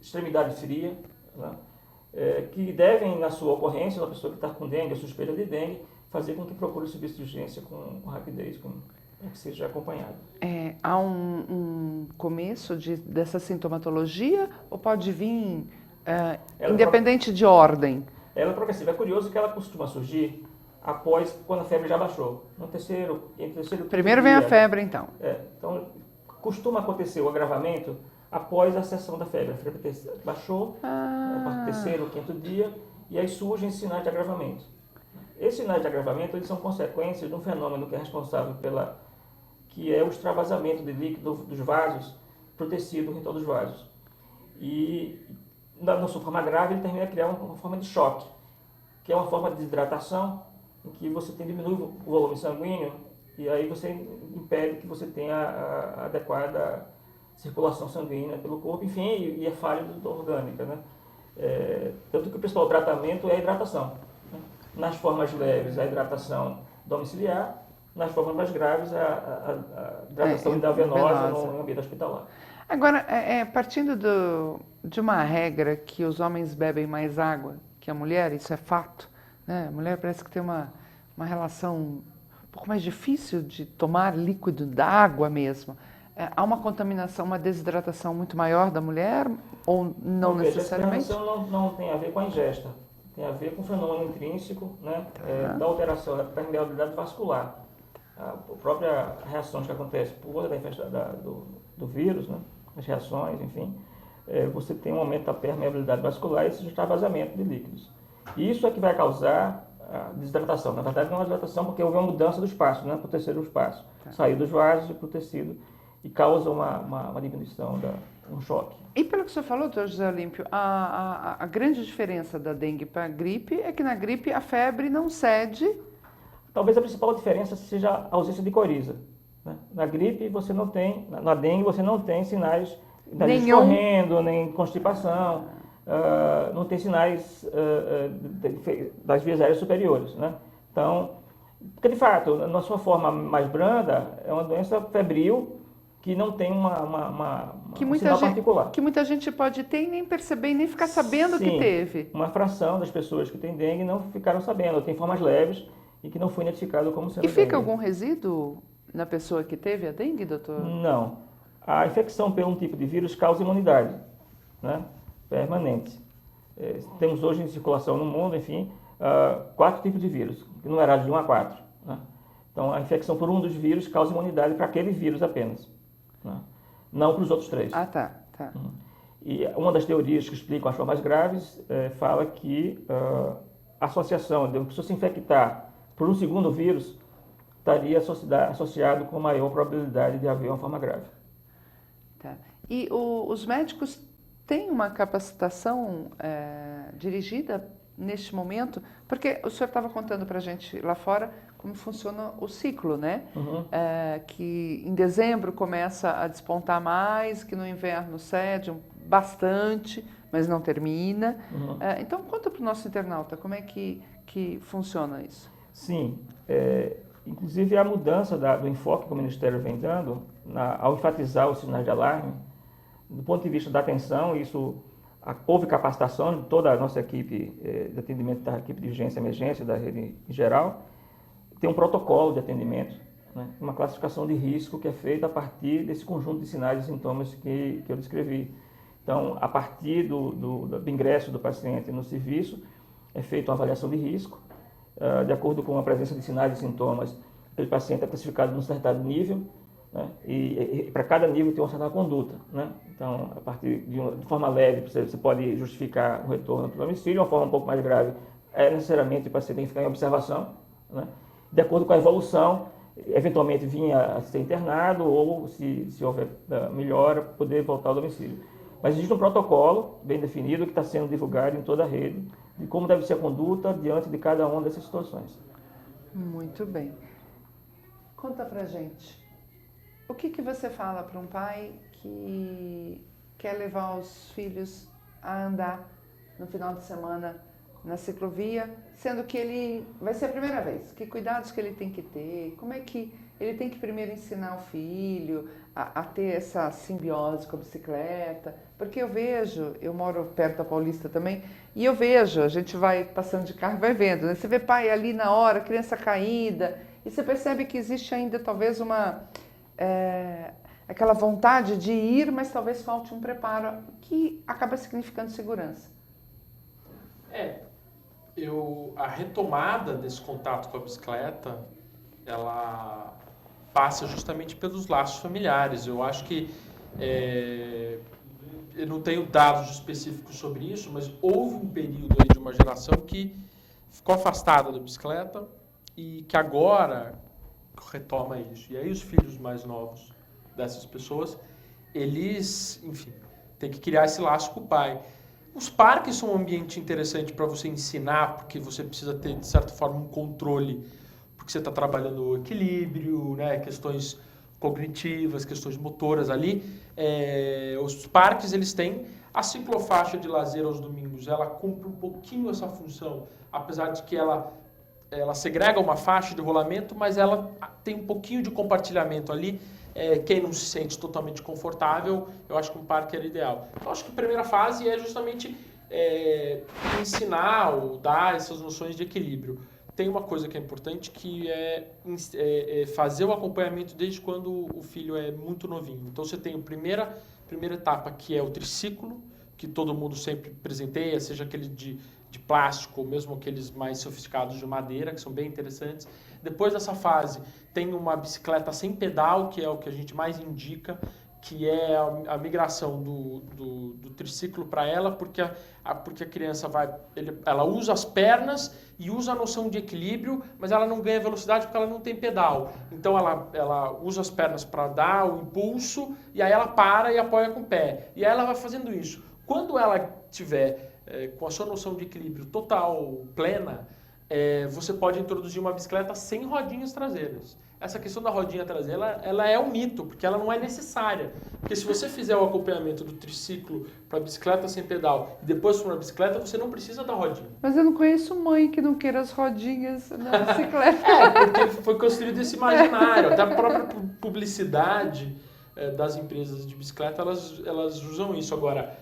[SPEAKER 3] extremidade fria, né? Que devem, na sua ocorrência, uma pessoa que está com dengue, suspeita de dengue, fazer com que procure o serviço de urgência com rapidez, para que seja acompanhado.
[SPEAKER 1] Há um começo dessa sintomatologia ou pode vir independente de ordem?
[SPEAKER 3] Ela é progressiva. É curioso que ela costuma surgir após, quando a febre já baixou.
[SPEAKER 1] Primeiro vem a febre, então.
[SPEAKER 3] Então, costuma acontecer o agravamento após a cessão da febre. A febre baixou, a partir do terceiro ou quinto dia, e aí surgem sinais de agravamento. Esses sinais de agravamento eles são consequências de um fenômeno que é responsável que é o extravasamento de líquido dos vasos para o tecido em todos os vasos. E na sua forma grave ele termina a criar uma forma de choque, que é uma forma de desidratação, em que você diminui o volume sanguíneo e aí você impede que você tenha a adequada circulação sanguínea pelo corpo, enfim, e a falha orgânica, né? Tanto que o principal tratamento é a hidratação. Né? Nas formas leves, a hidratação domiciliar, nas formas mais graves, a hidratação endovenosa no ambiente hospitalar.
[SPEAKER 1] Agora, partindo de uma regra que os homens bebem mais água que a mulher, isso é fato, né? A mulher parece que tem uma relação um pouco mais difícil de tomar líquido da água mesmo. Há uma contaminação, uma desidratação muito maior da mulher ou não necessariamente?
[SPEAKER 3] A desidratação não tem a ver com a ingesta, tem a ver com o fenômeno intrínseco, né? Da alteração da permeabilidade vascular. A própria reações que acontecem por conta do vírus, né? As reações, enfim, você tem um aumento da permeabilidade vascular e esse extravasamento de líquidos. E isso é que vai causar a desidratação. Na verdade, não é uma desidratação porque houve uma mudança do espaço, né? Para o terceiro espaço. Saiu dos vasos para o tecido e causa uma diminuição, um choque.
[SPEAKER 1] E pelo que o senhor falou, doutor José Olímpio, a grande diferença da dengue para a gripe é que na gripe a febre não cede.
[SPEAKER 3] Talvez a principal diferença seja a ausência de coriza. Né? Na gripe você não tem, na dengue você não tem sinais de escorrendo, nem constipação, não tem sinais das vias aéreas superiores. Né? Então, Porque, de fato, na sua forma mais branda, é uma doença febril que não tem um sinal particular.
[SPEAKER 1] Que muita gente pode ter e nem perceber, e nem ficar sabendo que teve.
[SPEAKER 3] Uma fração das pessoas que têm dengue não ficaram sabendo, tem formas leves e que não foi identificado como sendo
[SPEAKER 1] E fica
[SPEAKER 3] dengue.
[SPEAKER 1] algum resíduo na pessoa que teve a dengue, doutor?
[SPEAKER 3] Não. A infecção por um tipo de vírus causa imunidade, né, permanente. Temos hoje em circulação no mundo, enfim, 4 tipos de vírus, numerados de 1 a 4. Né? Então, a infecção por um dos vírus causa imunidade para aquele vírus apenas, né? Não para os outros 3.
[SPEAKER 1] Ah, tá.
[SPEAKER 3] E uma das teorias que explicam as formas graves fala que a associação de uma pessoa se infectar por um segundo vírus estaria associado com maior probabilidade de haver uma forma grave.
[SPEAKER 1] Tá. E os médicos têm uma capacitação dirigida neste momento? Porque o senhor estava contando para a gente lá fora como funciona o ciclo, né?
[SPEAKER 3] Uhum.
[SPEAKER 1] Que em dezembro começa a despontar mais, que no inverno cede bastante, mas não termina.
[SPEAKER 3] Uhum.
[SPEAKER 1] Então, conta para o nosso internauta como é que funciona isso.
[SPEAKER 3] Sim, inclusive a mudança do enfoque que o Ministério vem dando, ao enfatizar os sinais de alarme, do ponto de vista da atenção, houve capacitação de toda a nossa equipe de atendimento, da equipe de urgência e emergência, da rede em geral, tem um protocolo de atendimento, né, uma classificação de risco que é feita a partir desse conjunto de sinais e sintomas que eu descrevi. Então, a partir do ingresso do paciente no serviço, é feita uma avaliação de risco, de acordo com a presença de sinais e sintomas, aquele paciente é classificado num certo nível, né, e para cada nível tem uma certa conduta. Né? Então, a partir de forma leve, você pode justificar o retorno para o domicílio, uma forma um pouco mais grave, necessariamente o paciente tem que ficar em observação, né? De acordo com a evolução, eventualmente vinha a ser internado ou, se houver melhora, poder voltar ao domicílio. Mas existe um protocolo bem definido que está sendo divulgado em toda a rede de como deve ser a conduta diante de cada uma dessas situações.
[SPEAKER 1] Muito bem. Conta pra gente, o que você fala para um pai que quer levar os filhos a andar no final de semana na ciclovia, sendo que ele vai ser a primeira vez? Que cuidados que ele tem que ter? Como é que ele tem que primeiro ensinar o filho a ter essa simbiose com a bicicleta? Porque eu moro perto da Paulista também, e eu vejo, a gente vai passando de carro e vai vendo, né? Você vê pai ali na hora, criança caída, e você percebe que existe ainda talvez aquela vontade de ir, mas talvez falte um preparo que acaba significando segurança.
[SPEAKER 2] A retomada desse contato com a bicicleta, ela passa justamente pelos laços familiares. Eu acho que, eu não tenho dados específicos sobre isso, mas houve um período aí de uma geração que ficou afastada da bicicleta e que agora retoma isso. E aí os filhos mais novos dessas pessoas, eles, enfim, têm que criar esse laço com o pai. Os parques são um ambiente interessante para você ensinar, porque você precisa ter, de certa forma, um controle, porque você está trabalhando o equilíbrio, né, questões cognitivas, questões motoras ali. Os parques, eles têm a ciclofaixa de lazer aos domingos, ela cumpre um pouquinho essa função, apesar de que ela segrega uma faixa de rolamento, mas ela tem um pouquinho de compartilhamento ali. Quem não se sente totalmente confortável, eu acho que um parque era ideal. Então, acho que a primeira fase é justamente ensinar ou dar essas noções de equilíbrio. Tem uma coisa que é importante, que é fazer o acompanhamento desde quando o filho é muito novinho. Então, você tem a primeira etapa, que é o triciclo, que todo mundo sempre presenteia, seja aquele de plástico, ou mesmo aqueles mais sofisticados de madeira, que são bem interessantes. Depois dessa fase, tem uma bicicleta sem pedal, que é o que a gente mais indica, que é a migração do triciclo para ela, porque a criança ela usa as pernas e usa a noção de equilíbrio, mas ela não ganha velocidade porque ela não tem pedal. Então ela usa as pernas para dar o impulso, e aí ela para e apoia com o pé. E aí ela vai fazendo isso. Quando ela tiver com a sua noção de equilíbrio total, plena, você pode introduzir uma bicicleta sem rodinhas traseiras. Essa questão da rodinha traseira, ela é um mito, porque ela não é necessária. Porque se você fizer o acompanhamento do triciclo para bicicleta sem pedal e depois para uma bicicleta, você não precisa da rodinha.
[SPEAKER 1] Mas eu não conheço mãe que não queira as rodinhas na bicicleta.
[SPEAKER 2] Porque foi construído esse imaginário. Até a própria publicidade das empresas de bicicleta, elas usam isso. Agora,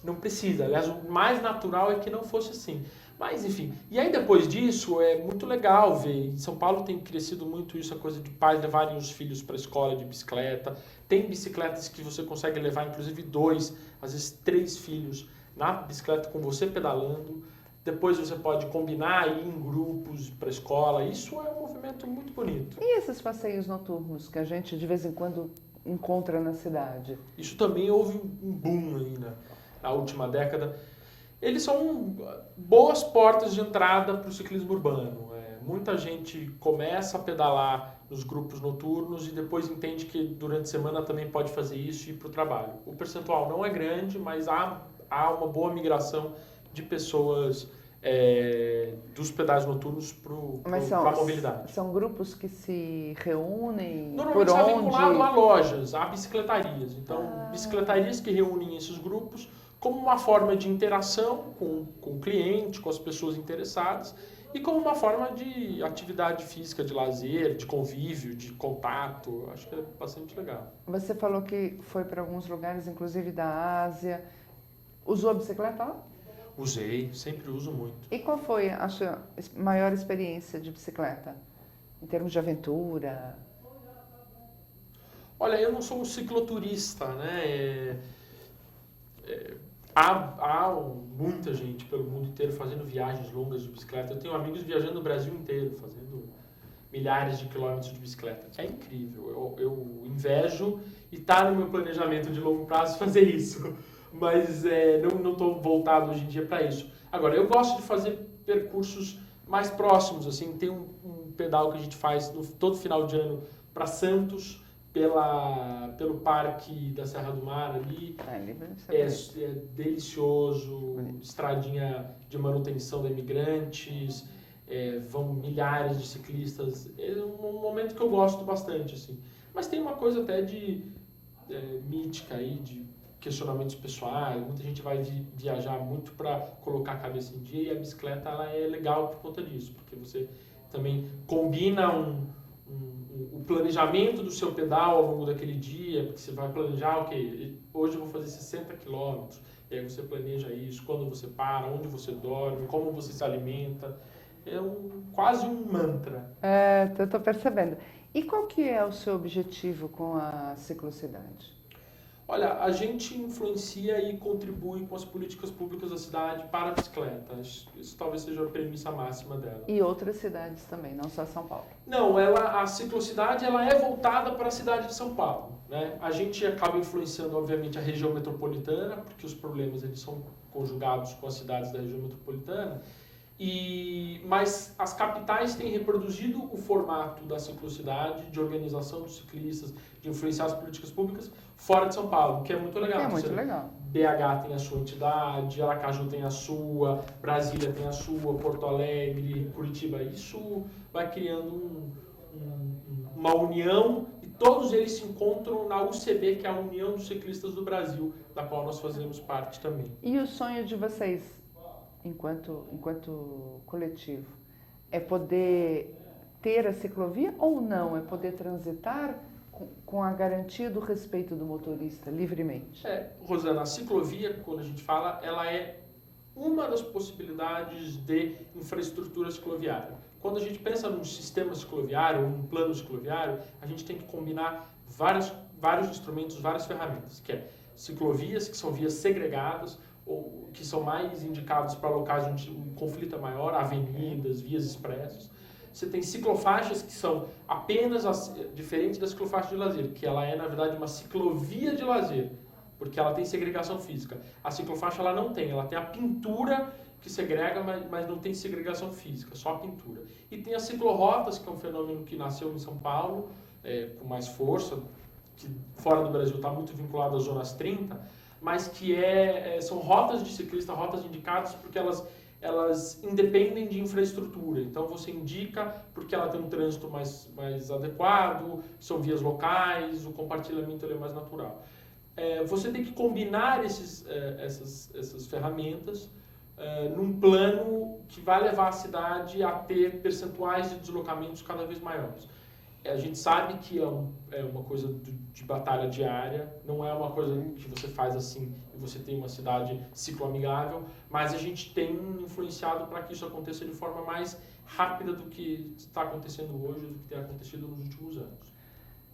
[SPEAKER 2] não precisa. Aliás, o mais natural é que não fosse assim. Mas, enfim. E aí, depois disso, é muito legal ver. Em São Paulo tem crescido muito isso, a coisa de pais levarem os filhos para a escola de bicicleta. Tem bicicletas que você consegue levar, inclusive 2, às vezes 3 filhos na bicicleta com você pedalando. Depois você pode combinar ir em grupos para a escola. Isso é um movimento muito bonito.
[SPEAKER 1] E esses passeios noturnos que a gente, de vez em quando, encontra na cidade?
[SPEAKER 2] Isso também houve um boom aí na última década. Eles são boas portas de entrada para o ciclismo urbano. Muita gente começa a pedalar nos grupos noturnos e depois entende que durante a semana também pode fazer isso e ir para o trabalho. O percentual não é grande, mas há uma boa migração de pessoas dos pedais noturnos para a mobilidade.
[SPEAKER 1] São grupos que se reúnem
[SPEAKER 2] Normalmente
[SPEAKER 1] por
[SPEAKER 2] está
[SPEAKER 1] onde?
[SPEAKER 2] vinculado a lojas, a bicicletarias. Então, bicicletarias que reúnem esses grupos como uma forma de interação com o cliente, com as pessoas interessadas, e como uma forma de atividade física, de lazer, de convívio, de contato. Acho que é bastante legal.
[SPEAKER 1] Você falou que foi para alguns lugares, inclusive da Ásia. Usou a bicicleta lá?
[SPEAKER 2] Usei, sempre uso muito.
[SPEAKER 1] E qual foi a sua maior experiência de bicicleta? Em termos de aventura?
[SPEAKER 2] Olha, eu não sou um cicloturista, né? Há muita gente pelo mundo inteiro fazendo viagens longas de bicicleta. Eu tenho amigos viajando o Brasil inteiro, fazendo milhares de quilômetros de bicicleta. É incrível. Eu invejo e está no meu planejamento de longo prazo fazer isso. Mas não estou voltado hoje em dia para isso. Agora, eu gosto de fazer percursos mais próximos. Assim, tem um pedal que a gente faz todo final de ano para Santos, pelo Parque da Serra do Mar ali. É delicioso, estradinha de manutenção de imigrantes, vão milhares de ciclistas. É um momento que eu gosto bastante, assim. Mas tem uma coisa até de mítica aí, de questionamentos pessoais. Muita gente vai viajar muito para colocar a cabeça em dia, e a bicicleta ela é legal por conta disso, porque você também combina o planejamento do seu pedal ao longo daquele dia, porque você vai planejar, hoje eu vou fazer 60 quilômetros, e aí você planeja isso, quando você para, onde você dorme, como você se alimenta. É quase um mantra.
[SPEAKER 1] Estou percebendo. E qual que é o seu objetivo com a ciclocidade?
[SPEAKER 2] Olha, a gente influencia e contribui com as políticas públicas da cidade para a bicicleta. Isso talvez seja a premissa máxima dela.
[SPEAKER 1] E outras cidades também, não só São Paulo?
[SPEAKER 2] Não, a ciclocidade ela é voltada para a cidade de São Paulo, né? A gente acaba influenciando, obviamente, a região metropolitana, porque os problemas eles são conjugados com as cidades da região metropolitana. Mas as capitais têm reproduzido o formato da ciclocidade, de organização dos ciclistas, de influenciar as políticas públicas fora de São Paulo, que é muito legal.
[SPEAKER 1] É muito legal.
[SPEAKER 2] BH tem a sua entidade, Aracaju tem a sua, Brasília tem a sua, Porto Alegre, Curitiba. Isso vai criando uma união e todos eles se encontram na UCB, que é a União dos Ciclistas do Brasil, da qual nós fazemos parte também.
[SPEAKER 1] E o sonho de vocês, enquanto coletivo, é poder ter a ciclovia ou não? É poder transitar com a garantia do respeito do motorista livremente?
[SPEAKER 2] Rosana, a ciclovia, quando a gente fala, ela é uma das possibilidades de infraestrutura cicloviária. Quando a gente pensa num sistema cicloviário, num plano cicloviário, a gente tem que combinar vários instrumentos, várias ferramentas, que é ciclovias, que são vias segregadas, ou que são mais indicados para locais onde o conflito é maior, avenidas, vias expressas. Você tem ciclofaixas que são apenas diferentes da ciclofaixa de lazer, que ela é, na verdade, uma ciclovia de lazer, porque ela tem segregação física. A ciclofaixa ela não tem, ela tem a pintura que segrega, mas não tem segregação física, só a pintura. E tem as ciclorotas, que é um fenômeno que nasceu em São Paulo, com mais força, que fora do Brasil está muito vinculado às zonas 30, mas que são rotas de ciclista, rotas indicadas, porque elas elas independem de infraestrutura. Então você indica porque ela tem um trânsito mais adequado, são vias locais, o compartilhamento ele é mais natural. Você tem que combinar essas ferramentas num plano que vai levar a cidade a ter percentuais de deslocamentos cada vez maiores. A gente sabe que é uma coisa de batalha diária, não é uma coisa que você faz assim e você tem uma cidade cicloamigável, mas a gente tem influenciado para que isso aconteça de forma mais rápida do que está acontecendo hoje, do que tem acontecido nos últimos anos.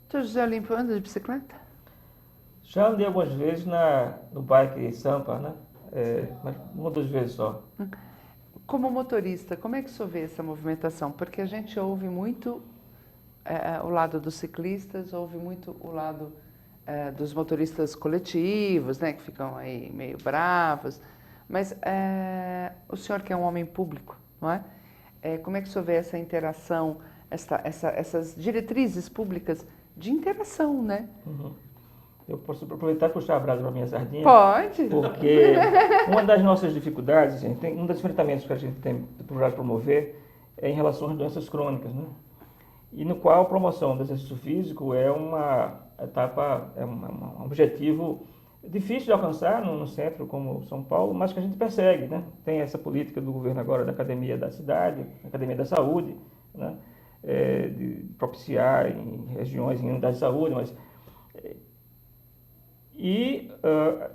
[SPEAKER 1] Tu, José Olímpio, anda de bicicleta?
[SPEAKER 3] Já andei algumas vezes no Bike Sampa, né? Mas uma ou duas vezes só.
[SPEAKER 1] Como motorista, como é que o senhor vê essa movimentação? Porque a gente ouve muito o lado dos ciclistas, ouve muito o lado dos motoristas coletivos, né, que ficam aí meio bravos. Mas o senhor que é um homem público, não é? Como é que o senhor vê essa interação, essas diretrizes públicas de interação, né?
[SPEAKER 3] Uhum. Eu posso aproveitar e puxar a brasa para a minha sardinha?
[SPEAKER 1] Pode.
[SPEAKER 3] Porque uma das nossas dificuldades, um dos enfrentamentos que a gente tem procurado promover é em relação às doenças crônicas, né? E no qual a promoção do exercício físico é uma etapa, um objetivo difícil de alcançar no centro como São Paulo, mas que a gente persegue, né? Tem essa política do governo agora da Academia da Cidade, Academia da Saúde, né? De propiciar em regiões, em unidades de saúde, mas...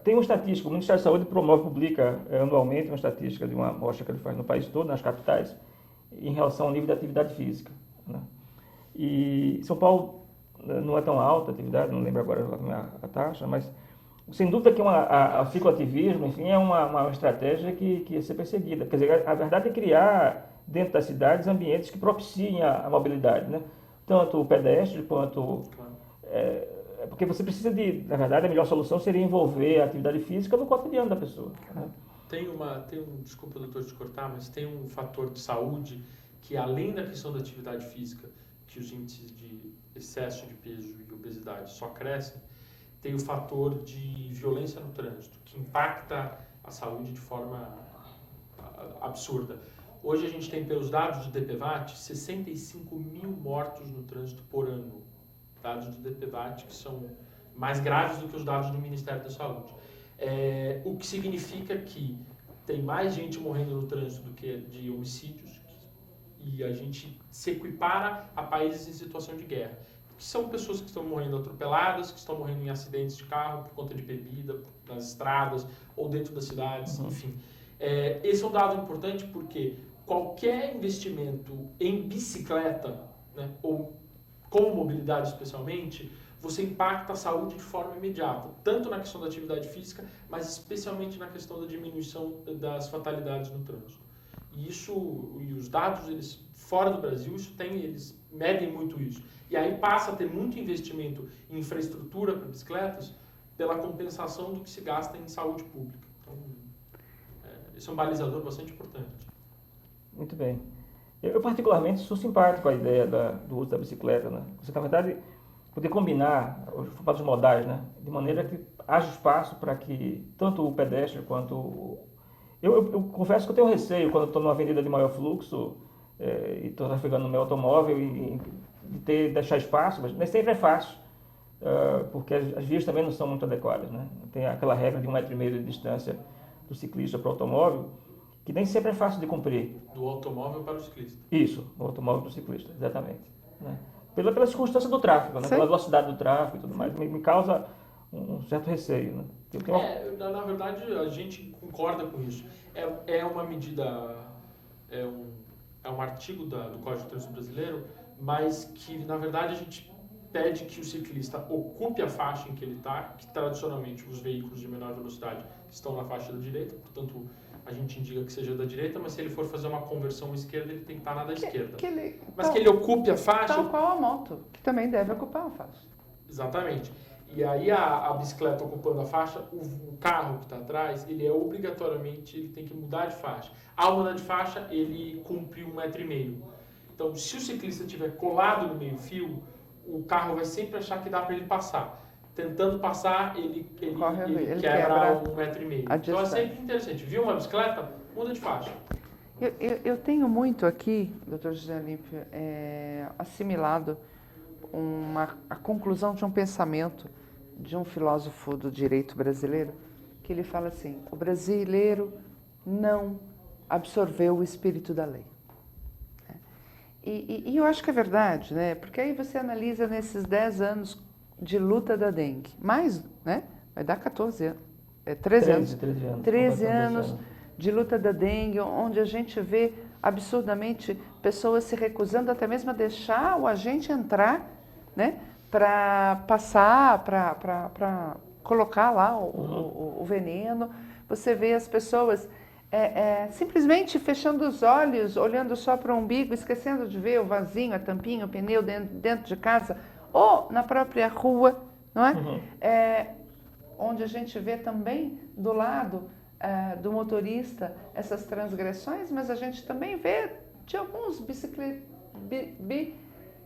[SPEAKER 3] tem uma estatística, o Ministério da Saúde publica anualmente uma estatística de uma amostra que ele faz no país todo, nas capitais, em relação ao nível de atividade física, né? E São Paulo não é tão alta a atividade, não lembro agora a taxa, mas sem dúvida que o cicloativismo, enfim, é uma estratégia que ia ser perseguida. Quer dizer, a verdade é criar dentro das cidades ambientes que propiciem a mobilidade, né? Tanto o pedestre quanto... porque você precisa na verdade, a melhor solução seria envolver a atividade física no cotidiano da pessoa, né?
[SPEAKER 2] Desculpa, doutor, te cortar, mas tem um fator de saúde que, além da questão da atividade física, que os índices de excesso de peso e obesidade só crescem, tem o fator de violência no trânsito, que impacta a saúde de forma absurda. Hoje a gente tem, pelos dados do DPVAT, 65 mil mortos no trânsito por ano. Dados do DPVAT que são mais graves do que os dados do Ministério da Saúde. O que significa que tem mais gente morrendo no trânsito do que de homicídios, e a gente se equipara a países em situação de guerra. Que são pessoas que estão morrendo atropeladas, que estão morrendo em acidentes de carro por conta de bebida, nas estradas ou dentro das cidades, enfim. Esse é um dado importante porque qualquer investimento em bicicleta, né, ou com mobilidade especialmente, você impacta a saúde de forma imediata, tanto na questão da atividade física, mas especialmente na questão da diminuição das fatalidades no trânsito. E os dados, eles fora do Brasil, eles medem muito isso. E aí passa a ter muito investimento em infraestrutura para bicicletas pela compensação do que se gasta em saúde pública. Então, esse é um balizador bastante importante.
[SPEAKER 3] Muito bem. Eu particularmente sou simpático à ideia do uso da bicicleta, né? Você, na verdade, poder combinar os formatos modais, né? De maneira que haja espaço para que tanto o pedestre quanto Eu confesso que eu tenho receio quando estou numa avenida de maior fluxo e estou trafegando no meu automóvel de deixar espaço, mas nem sempre é fácil, porque as vias também não são muito adequadas, né? Tem aquela regra de 1,5 m de distância do ciclista para o automóvel, que nem sempre é fácil de cumprir.
[SPEAKER 2] Do automóvel para o ciclista.
[SPEAKER 3] Isso, do automóvel para o ciclista, exatamente. Né? Pela circunstância do tráfego, né? Pela velocidade do tráfego e tudo mais, me causa um certo receio, né?
[SPEAKER 2] Na verdade, a gente concorda com isso. É uma medida, é um artigo do Código de Trânsito Brasileiro, mas que, na verdade, a gente pede que o ciclista ocupe a faixa em que ele está, que tradicionalmente os veículos de menor velocidade estão na faixa da direita, portanto, a gente indica que seja da direita, mas se ele for fazer uma conversão à esquerda, ele tem que estar na da esquerda. Que ele ocupe a faixa...
[SPEAKER 1] Tal qual a moto, que também deve ocupar a faixa.
[SPEAKER 2] Exatamente. E aí a bicicleta ocupando a faixa, o carro que está atrás, ele ele tem que mudar de faixa. Ao mudar de faixa, ele cumpre 1,5 m. Então, se o ciclista estiver colado no meio fio, o carro vai sempre achar que dá para ele passar. Tentando passar, ele quebra 1,5 m. Então é sempre interessante. Viu uma bicicleta? Muda de faixa.
[SPEAKER 1] Eu tenho muito aqui, doutor José Olímpio, assimilado a conclusão de um pensamento de um filósofo do direito brasileiro, que ele fala assim: o brasileiro não absorveu o espírito da lei. E eu acho que é verdade, né? Porque aí você analisa nesses 10 anos de luta da dengue, mais, né? Vai dar 14 anos, 13 anos. 13 anos de luta da dengue, onde a gente vê absurdamente pessoas se recusando até mesmo a deixar o agente entrar, né? Para passar, para colocar lá o veneno. Você vê as pessoas simplesmente fechando os olhos, olhando só para o umbigo, esquecendo de ver o vasinho, a tampinha, o pneu dentro de casa ou na própria rua, não é? Onde a gente vê também do lado do motorista essas transgressões, mas a gente também vê de alguns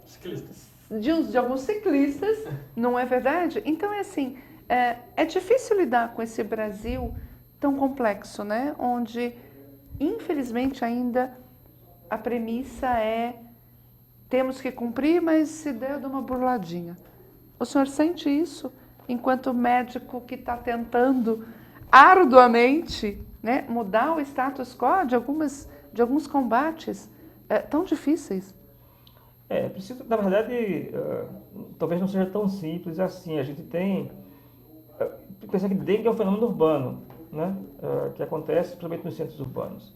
[SPEAKER 2] Ciclistas.
[SPEAKER 1] de alguns ciclistas, não é verdade? Então é assim, é difícil lidar com esse Brasil tão complexo, né? Onde, infelizmente, ainda a premissa é temos que cumprir, mas se der, eu dou uma burladinha. O senhor sente isso enquanto médico que está tentando arduamente, né, mudar o status quo de alguns combates tão difíceis?
[SPEAKER 3] Preciso, na verdade, talvez não seja tão simples assim. A gente tem que pensar que dengue é um fenômeno urbano, né, que acontece principalmente nos centros urbanos.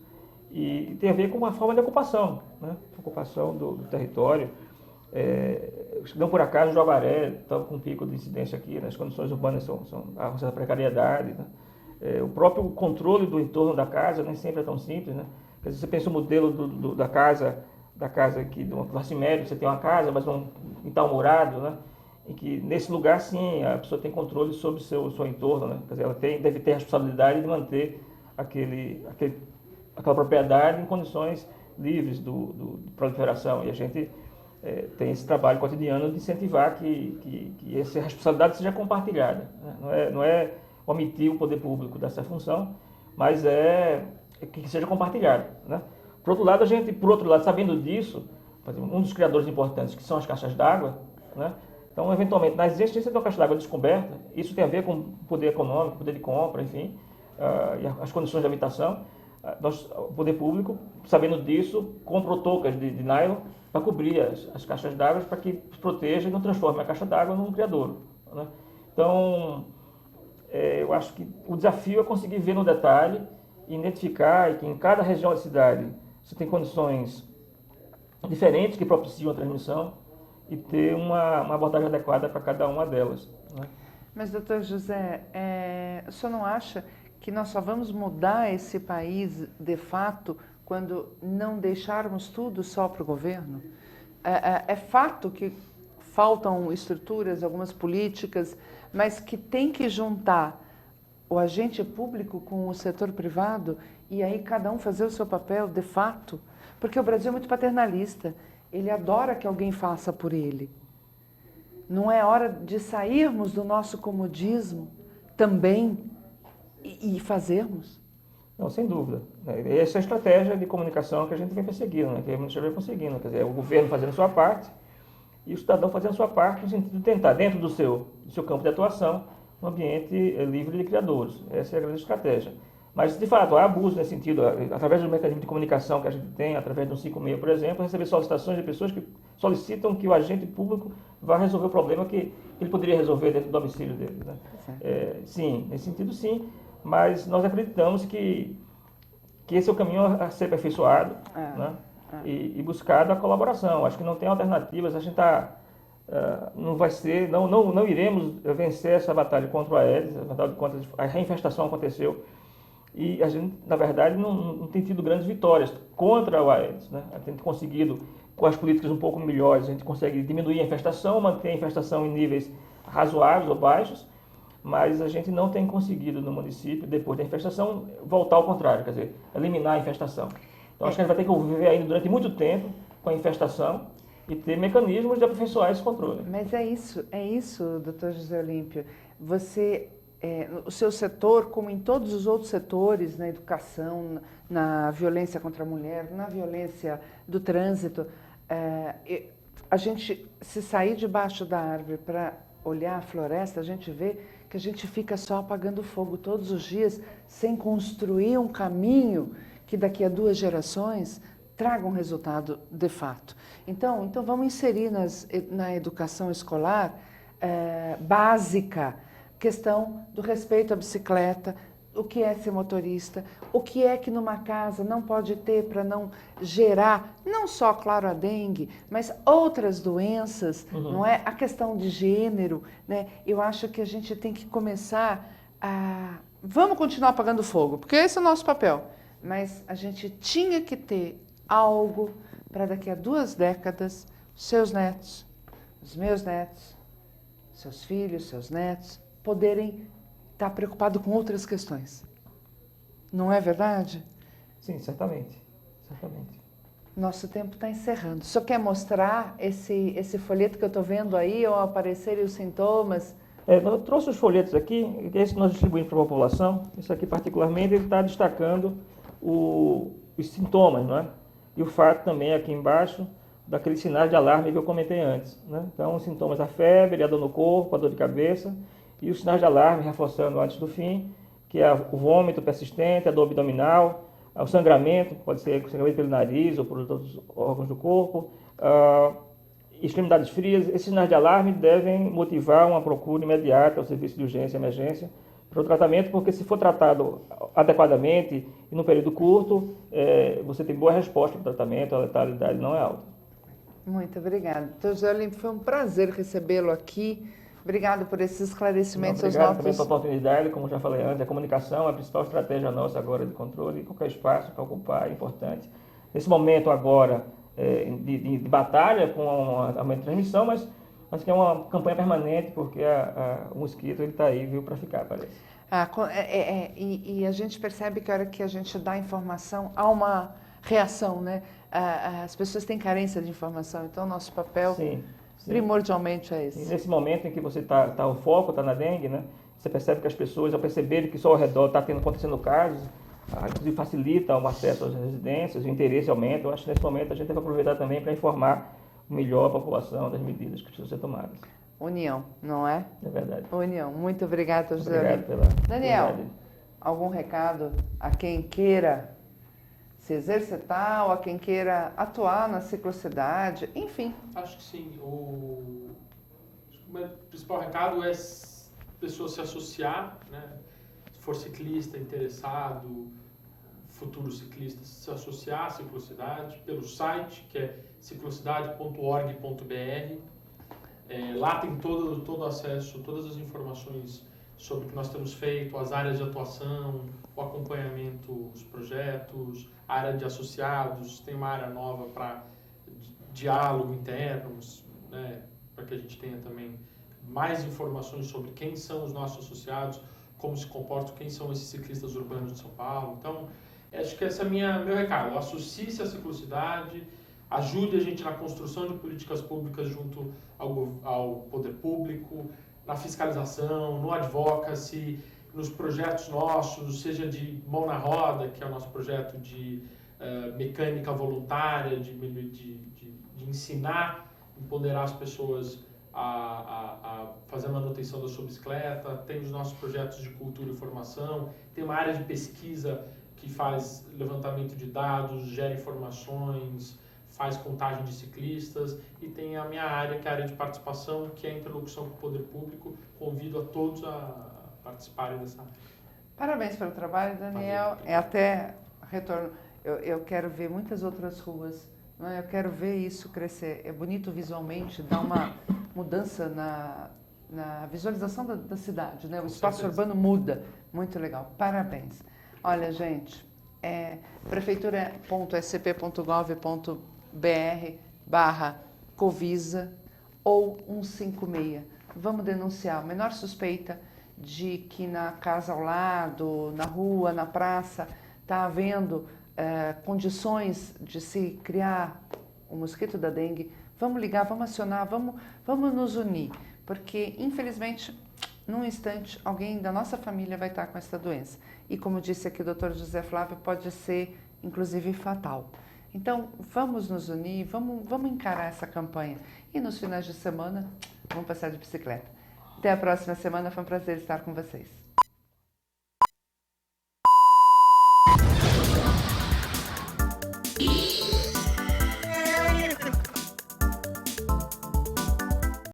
[SPEAKER 3] E tem a ver com uma forma de ocupação, né, ocupação do território. Não por acaso, o Jaguaré estava com um pico de incidência aqui, né, as condições urbanas são a certa precariedade, né. O próprio controle do entorno da casa nem sempre é tão simples, né. Quer dizer, você pensa o modelo da casa aqui, de uma classe média, você tem uma casa, mas um quintal murado, né, em que nesse lugar, sim, a pessoa tem controle sobre o seu entorno, né, quer dizer, ela deve ter a responsabilidade de manter aquela propriedade em condições livres de proliferação, e a gente tem esse trabalho cotidiano de incentivar que essa responsabilidade seja compartilhada, né? Não é omitir o poder público dessa função, mas que seja compartilhado, né? Por outro lado, sabendo disso, um dos criadores importantes, que são as caixas d'água, né? Então, eventualmente, na existência de uma caixa d'água descoberta, isso tem a ver com poder econômico, poder de compra, enfim, e as condições de habitação. O poder público, sabendo disso, comprou toucas de nylon para cobrir as caixas d'água, para que proteja e não transforme a caixa d'água num criadouro, né? Então, eu acho que o desafio é conseguir ver no detalhe, identificar que em cada região da cidade você tem condições diferentes que propiciam a transmissão e ter uma abordagem adequada para cada uma delas, né?
[SPEAKER 1] Mas, doutor José, o senhor não acha que nós só vamos mudar esse país, de fato, quando não deixarmos tudo só para o governo? É fato que faltam estruturas, algumas políticas, mas que tem que juntar o agente público com o setor privado e aí cada um fazer o seu papel, de fato? Porque o Brasil é muito paternalista, ele adora que alguém faça por ele. Não é hora de sairmos do nosso comodismo também e fazermos?
[SPEAKER 3] Não, sem dúvida. Essa é a estratégia de comunicação que a gente vem perseguindo, né? Que a gente vem conseguindo. Quer dizer, o governo fazendo a sua parte e o cidadão fazendo a sua parte no sentido de tentar, dentro do seu campo de atuação, um ambiente livre de criadores. Essa é a grande estratégia. Mas, de fato, há abuso nesse sentido. Através do mecanismo de comunicação que a gente tem, através do 156, por exemplo, receber solicitações de pessoas que solicitam que o agente público vá resolver o problema que ele poderia resolver dentro do domicílio dele, né? Sim, nesse sentido, sim. Mas nós acreditamos que esse é o caminho a ser aperfeiçoado, né? E buscado a colaboração. Acho que não tem alternativas. A gente não vai ser, não iremos vencer essa batalha contra o Aedes. A reinfestação aconteceu e a gente, na verdade, não tem tido grandes vitórias contra o Aedes, né? A gente tem conseguido, com as políticas um pouco melhores, a gente consegue diminuir a infestação, manter a infestação em níveis razoáveis ou baixos, mas a gente não tem conseguido no município, depois da infestação, voltar ao contrário, quer dizer, eliminar a infestação. Então, acho que a gente vai ter que viver ainda durante muito tempo com a infestação e ter mecanismos de aperfeiçoar esse controle.
[SPEAKER 1] Mas é isso, doutor José Olímpio. Você o seu setor, como em todos os outros setores, na educação, na violência contra a mulher, na violência do trânsito, a gente, se sair debaixo da árvore para olhar a floresta, a gente vê que a gente fica só apagando fogo todos os dias, sem construir um caminho que daqui a 2 gerações traga um resultado de fato. Então vamos inserir na educação escolar básica questão do respeito à bicicleta, o que é ser motorista, o que é que numa casa não pode ter para não gerar, não só, claro, a dengue, mas outras doenças, não é? A questão de gênero, né? Eu acho que a gente tem que começar a... Vamos continuar apagando fogo, porque esse é o nosso papel, mas a gente tinha que ter algo para daqui a 2 décadas, seus netos, os meus netos, seus filhos, seus netos, poderem estar preocupados com outras questões. Não é verdade?
[SPEAKER 3] Sim, certamente. Certamente.
[SPEAKER 1] Nosso tempo está encerrando. O senhor quer mostrar esse folheto que eu estou vendo aí, ao aparecerem os sintomas?
[SPEAKER 3] Eu trouxe os folhetos aqui, esse nós distribuímos para a população. Isso aqui, particularmente, ele está destacando os sintomas, não é? E o fato também, aqui embaixo, daqueles sinais de alarme que eu comentei antes, né? Então, os sintomas da febre, a dor no corpo, a dor de cabeça, e os sinais de alarme, reforçando antes do fim, que é o vômito persistente, a dor abdominal, o sangramento, pode ser sangramento pelo nariz ou por outros órgãos do corpo, extremidades frias. Esses sinais de alarme devem motivar uma procura imediata ao serviço de urgência e emergência para o tratamento, porque se for tratado adequadamente e num período curto, você tem boa resposta para o tratamento, a letalidade não é alta.
[SPEAKER 1] Muito obrigada. Doutor José Olímpio, foi um prazer recebê-lo aqui. Obrigado por esses esclarecimentos.
[SPEAKER 3] Obrigado também pela oportunidade. Como já falei antes, a comunicação é a principal estratégia nossa agora de controle. Qualquer espaço que ocupar é importante. Nesse momento agora de batalha com a transmissão, mas que é uma campanha permanente, porque o mosquito está aí, viu, para ficar, parece.
[SPEAKER 1] E a gente percebe que a hora que a gente dá informação, há uma reação, né? As pessoas têm carência de informação, então nosso papel... Sim. Primordialmente é esse.
[SPEAKER 3] E nesse momento em que você o foco está na dengue, né? Você percebe que as pessoas, ao perceberem que só ao redor está acontecendo casos, inclusive facilita o acesso às residências, o interesse aumenta. Eu acho que nesse momento a gente deve aproveitar também para informar melhor a população das medidas que precisam ser tomadas.
[SPEAKER 1] União, não é?
[SPEAKER 3] É verdade.
[SPEAKER 1] União. Muito obrigada, José.
[SPEAKER 3] Obrigado pela
[SPEAKER 1] Daniel,
[SPEAKER 3] oportunidade.
[SPEAKER 1] Algum recado a quem queira se exercitar ou a quem queira atuar na ciclocidade, enfim?
[SPEAKER 2] Acho que sim. O principal recado é a pessoa se associar, né? Se for ciclista, interessado, futuro ciclista, se associar à ciclocidade pelo site, que é ciclocidade.org.br. Lá tem todo acesso, todas as informações sobre o que nós temos feito, as áreas de atuação, o acompanhamento, os projetos, a área de associados, tem uma área nova para diálogo interno, né, para que a gente tenha também mais informações sobre quem são os nossos associados, como se comportam, quem são esses ciclistas urbanos de São Paulo. Então, acho que esse é meu recado. Associe-se à ciclocidade, ajude a gente na construção de políticas públicas junto ao poder público, na fiscalização, no advocacy, nos projetos nossos, seja de mão na roda, que é o nosso projeto de mecânica voluntária, de ensinar, empoderar as pessoas a fazer a manutenção da sua bicicleta. Tem os nossos projetos de cultura e formação, tem uma área de pesquisa que faz levantamento de dados, gera informações, faz contagem de ciclistas, e tem a minha área, que é a área de participação, que é a interlocução com o poder público. Convido a todos a participarem dessa área.
[SPEAKER 1] Parabéns pelo trabalho, Daniel. Até retorno. Eu quero ver muitas outras ruas, né? Eu quero ver isso crescer. É bonito visualmente, dá uma mudança na visualização da cidade, né? O espaço urbano muda. Muito legal. Parabéns. Olha, gente, prefeitura.sp.gov.br/Covisa ou 156. Vamos denunciar a menor suspeita de que na casa ao lado, na rua, na praça, está havendo condições de se criar o mosquito da dengue. Vamos ligar, vamos acionar, vamos nos unir, porque infelizmente num instante, alguém da nossa família vai estar com essa doença. E como disse aqui o Dr. José Flávio, pode ser, inclusive, fatal. Então, vamos nos unir, vamos encarar essa campanha. E nos finais de semana, vamos passar de bicicleta. Até a próxima semana, foi um prazer estar com vocês.